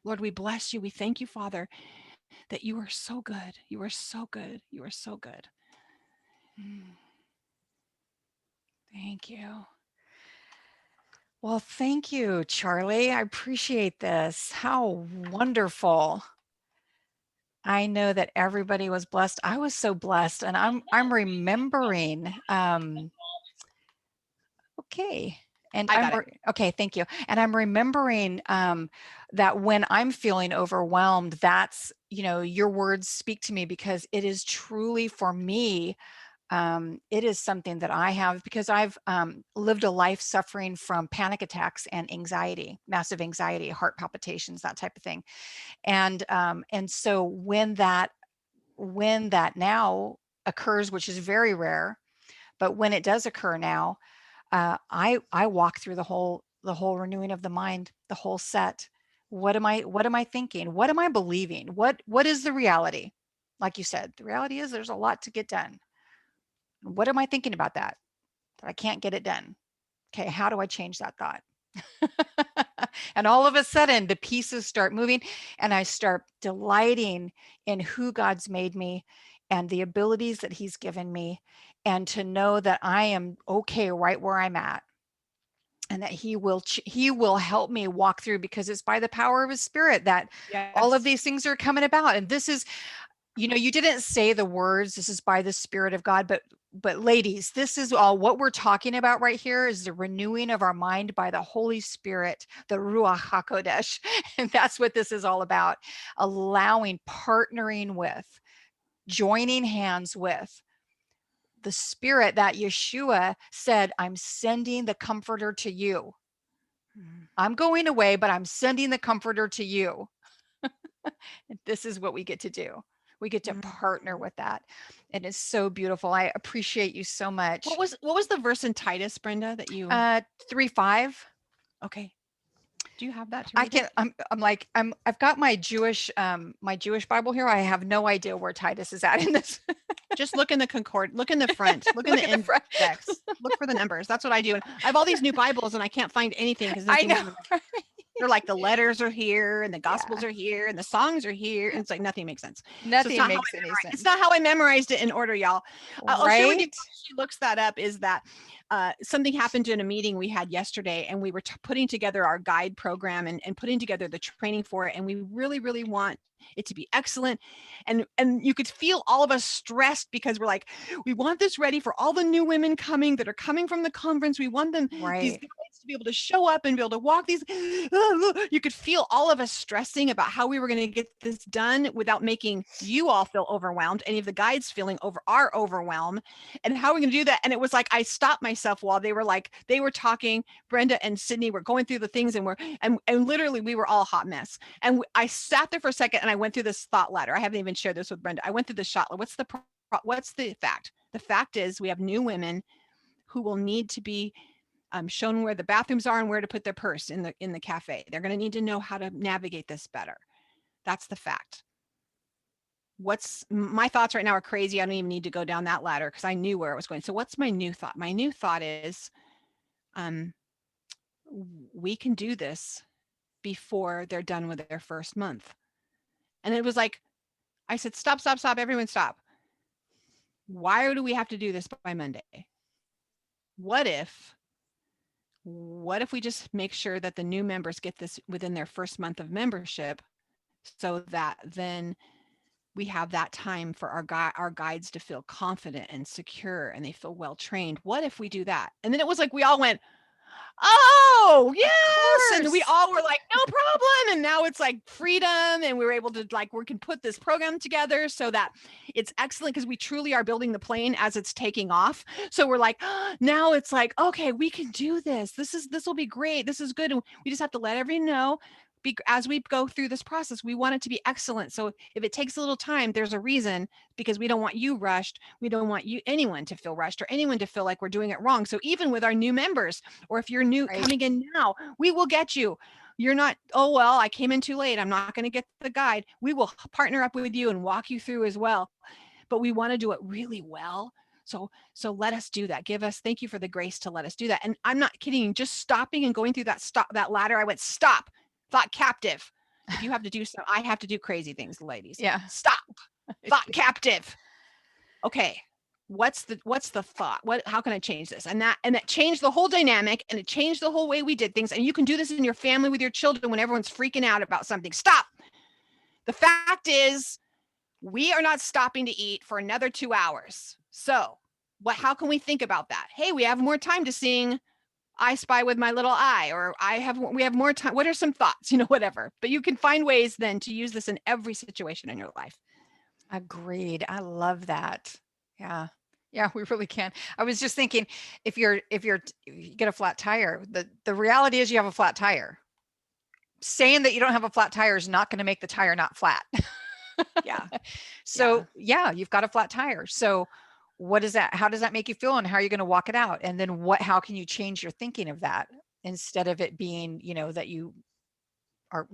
Lord, we bless you. We thank you, Father, that you are so good. You are so good. You are so good. Thank you. Well, thank you, Charlie. I appreciate this. How wonderful. I know that everybody was blessed. I was so blessed, and I'm remembering. Okay. And okay, thank you. And I'm remembering that when I'm feeling overwhelmed, that's, your words speak to me, because it is truly for me. It is something that I have, because I've lived a life suffering from panic attacks and anxiety, massive anxiety, heart palpitations, that type of thing. And so when that now occurs, which is very rare, but when it does occur now, I walk through the whole renewing of the mind, the whole set. What am I thinking? What am I believing? What is the reality? Like you said, the reality is there's a lot to get done. What am I thinking about that I can't get it done? Okay, how do I change that thought? And all of a sudden the pieces start moving, and I start delighting in who God's made me and the abilities that he's given me, and to know that I am okay right where I'm at. and that he will help me walk through, because it's by the power of his spirit that all of Yes. these things are coming about. And this is, you didn't say the words, this is by the Spirit of God, but ladies, this is all what we're talking about right here, is the renewing of our mind by the Holy Spirit, the Ruach HaKodesh. And that's what this is all about. Allowing, partnering with, joining hands with the Spirit that Yeshua said, I'm sending the Comforter to you. Mm. I'm going away, but I'm sending the Comforter to you. And this is what we get to do. We get to partner with that. And it's so beautiful. I appreciate you so much. What was the verse in Titus, Brenda, that you 3:5. okay. Do you have that to I read it? can I've got my Jewish Bible here. I have no idea where Titus is at in this. Just look in the concord, look in the front, look in Look the at the front. index, look for the numbers. That's what I do. And I have all these new Bibles and I can't find anything because I know. they're like the letters are here and the Yeah. gospels are here and the songs are here. And it's like nothing makes sense. Nothing how makes I any memorized- sense. It's not how I memorized it in order, y'all. I'll share with you Right? while she looks that up is that something happened in a meeting we had yesterday, and we were putting together our guide program and putting together the training for it. And we really, really want it to be excellent. And you could feel all of us stressed because we're like, we want this ready for all the new women coming that are coming from the conference. We want them, these Right. guides, to be able to show up and be able to walk these. You could feel all of us stressing about how we were going to get this done without making you all feel overwhelmed, any of the guides feeling our overwhelm, and how are we going to do that. And it was like I stopped myself while they were talking. Brenda and Sydney were going through the things, and literally we were all a hot mess. And I sat there for a second and I went through this thought ladder. I haven't even shared this with Brenda. I went through the shot. What's the fact? The fact is we have new women who will need to be shown where the bathrooms are and where to put their purse in the cafe. They're going to need to know how to navigate this better. That's the fact. What's my thoughts right now are crazy. I don't even need to go down that ladder because I knew where it was going. So what's my new thought? My new thought is we can do this before they're done with their first month. And it was like, I said, stop, everyone stop. Why do we have to do this by Monday? What if we just make sure that the new members get this within their first month of membership, so that then we have that time for our guides to feel confident and secure and they feel well trained? What if we do that? And then it was like we all went, oh yes, and we all were like, no problem. And now it's like freedom, and we were able to we can put this program together so that it's excellent, because we truly are building the plane as it's taking off. So we're like, now it's like, okay, we can do this. This will be great. This is good. And we just have to let everyone know as we go through this process, we want it to be excellent. So if it takes a little time, there's a reason, because we don't want you rushed. We don't want anyone to feel rushed or anyone to feel like we're doing it wrong. So even with our new members, or if you're new coming in now, we will get you. You're not, oh, well, I came in too late, I'm not going to get the guide. We will partner up with you and walk you through as well. But we want to do it really well. So let us do that. Thank you for the grace to let us do that. And I'm not kidding, just stopping and going through that ladder. I went, stop. Thought captive. If you have to do so, I have to do crazy things, ladies. Yeah. Stop. Thought captive. Okay. What's the thought? How can I change this? And that changed the whole dynamic, and it changed the whole way we did things. And you can do this in your family with your children when everyone's freaking out about something. Stop. The fact is, we are not stopping to eat for another 2 hours. So how can we think about that? Hey, we have more time to sing I Spy with My Little Eye, or we have more time. What are some thoughts? Whatever. But you can find ways then to use this in every situation in your life. Agreed. I love that. Yeah. Yeah, we really can. I was just thinking, if you get a flat tire, the reality is you have a flat tire. Saying that you don't have a flat tire is not going to make the tire not flat. Yeah. So yeah, you've got a flat tire. So how does that make you feel, and how are you going to walk it out? And then how can you change your thinking of that, instead of it being, that you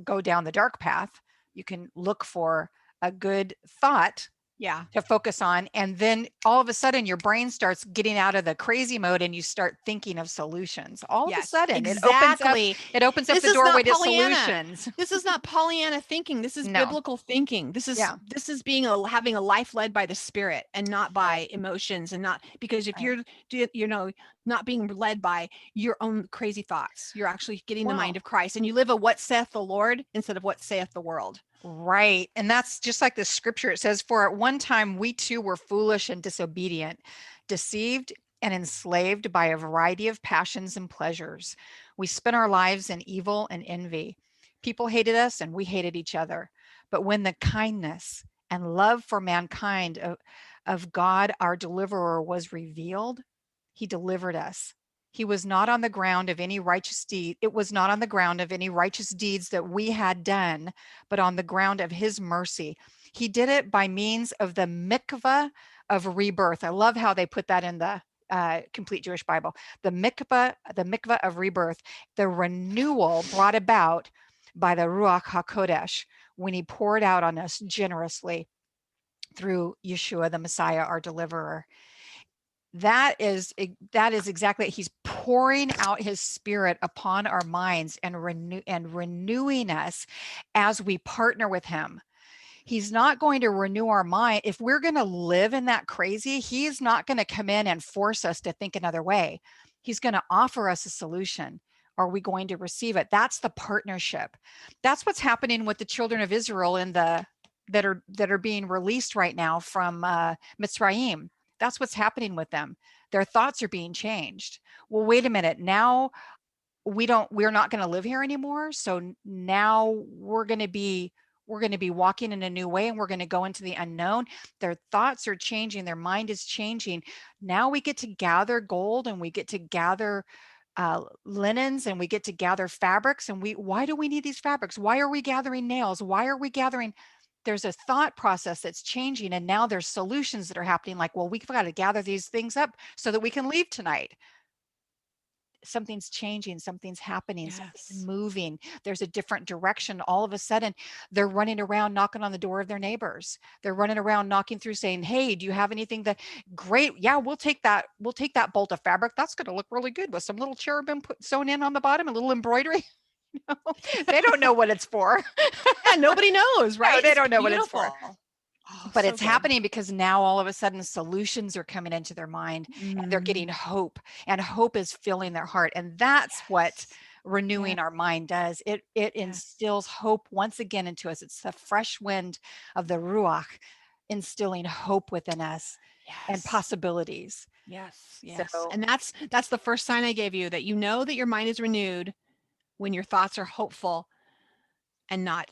go down the dark path? You can look for a good thought, Yeah. to focus on. And then all of a sudden your brain starts getting out of the crazy mode and you start thinking of solutions. All of a Yes, sudden exactly. it opens up This the is not doorway to Pollyanna. solutions. This is not Pollyanna thinking. This is No. biblical thinking. This Yeah. is being having a life led by the Spirit and not by emotions, and not because if Right. you're not being led by your own crazy thoughts, you're actually getting the mind Wow. of Christ, and you live a what saith the Lord instead of what saith the world. Right. And that's just like the scripture. It says, for at one time we too were foolish and disobedient, deceived and enslaved by a variety of passions and pleasures. We spent our lives in evil and envy. People hated us and we hated each other. But when the kindness and love for mankind of God, our deliverer, was revealed, he delivered us. He was not on the ground of any righteous deed. It was not on the ground of any righteous deeds that we had done, but on the ground of his mercy. He did it by means of the mikvah of rebirth. I love how they put that in the Complete Jewish Bible. The mikvah of rebirth, the renewal brought about by the Ruach HaKodesh when he poured out on us generously through Yeshua, the Messiah, our deliverer. That is exactly it. He's pouring out his spirit upon our minds and renewing us as we partner with him. He's not going to renew our mind. If we're going to live in that crazy, he's not going to come in and force us to think another way. He's going to offer us a solution. Are we going to receive it? That's the partnership. That's what's happening with the children of Israel that are being released right now from Mitzrayim. That's what's happening with them. Their thoughts are being changed. Well, wait a minute. Now we're not going to live here anymore. So now we're going to be walking in a new way, and we're going to go into the unknown. Their thoughts are changing. Their mind is changing. Now we get to gather gold, and we get to gather linens, and we get to gather fabrics. And why do we need these fabrics? Why are we gathering nails? Why are we gathering? There's a thought process that's changing, and now there's solutions that are happening, like, well, we've got to gather these things up so that we can leave tonight. Something's changing, something's happening, something's moving. There's a different direction. All of a sudden, they're running around knocking on the door of their neighbors. They're running around knocking through saying, hey, do you have anything that great? Yeah, we'll take that bolt of fabric. That's going to look really good with some little cherubim sewn in on the bottom, a little embroidery. They don't know what it's for. Yeah, nobody knows, right? No, they don't know what it's for. Oh, but so it's good. happening because now all of a sudden solutions are coming into their mind, and they're getting hope, and hope is filling their heart. And that's what renewing our mind does. It instills hope once again into us. It's the fresh wind of the Ruach instilling hope within us and possibilities. Yes. So, And that's the first sign I gave you, that you know that your mind is renewed when your thoughts are hopeful and not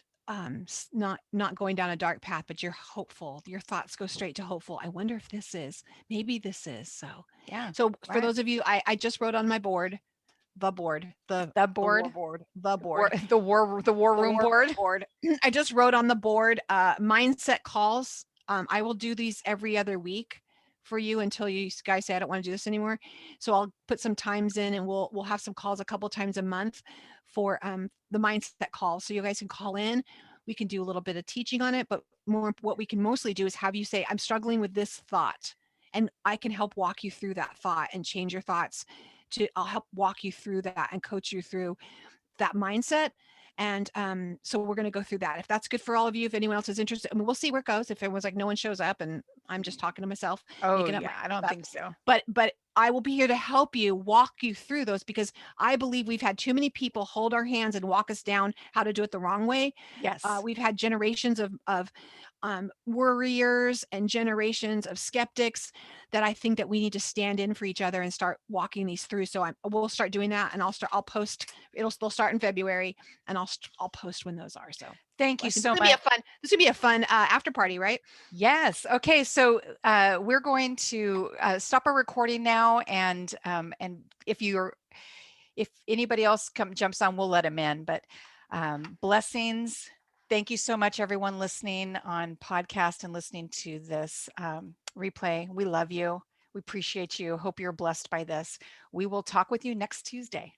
going down a dark path, but you're hopeful. Your thoughts go straight to hopeful. I wonder if maybe this is. So yeah. So for those of you, I just wrote on my board, the war room board. I just wrote on the board, mindset calls. I will do these every other week for you until you guys say I don't want to do this anymore. So I'll put some times in, and we'll have some calls a couple times a month for the mindset call. So you guys can call in. We can do a little bit of teaching on it, but more what we can mostly do is have you say, I'm struggling with this thought, and I can help walk you through that thought and change your thoughts. I'll help walk you through that and coach you through that mindset. And so we're going to go through that. If that's good for all of you, if anyone else is interested, I mean, we'll see where it goes. If everyone's like, no one shows up and I'm just talking to myself, I don't think so. But I will be here to help you, walk you through those, because I believe we've had too many people hold our hands and walk us down how to do it the wrong way. Yes. We've had generations of worriers and generations of skeptics that I think that we need to stand in for each other and start walking these through. So we'll start doing that, and I'll post. They'll start in February, and I'll post when those are. So thank you so much. This would be a fun after party, right? Yes. Okay. So we're going to stop our recording now, and if anybody else jumps on, we'll let them in. But blessings. Thank you so much, everyone listening on podcast and listening to this replay. We love you. We appreciate you. Hope you're blessed by this. We will talk with you next Tuesday.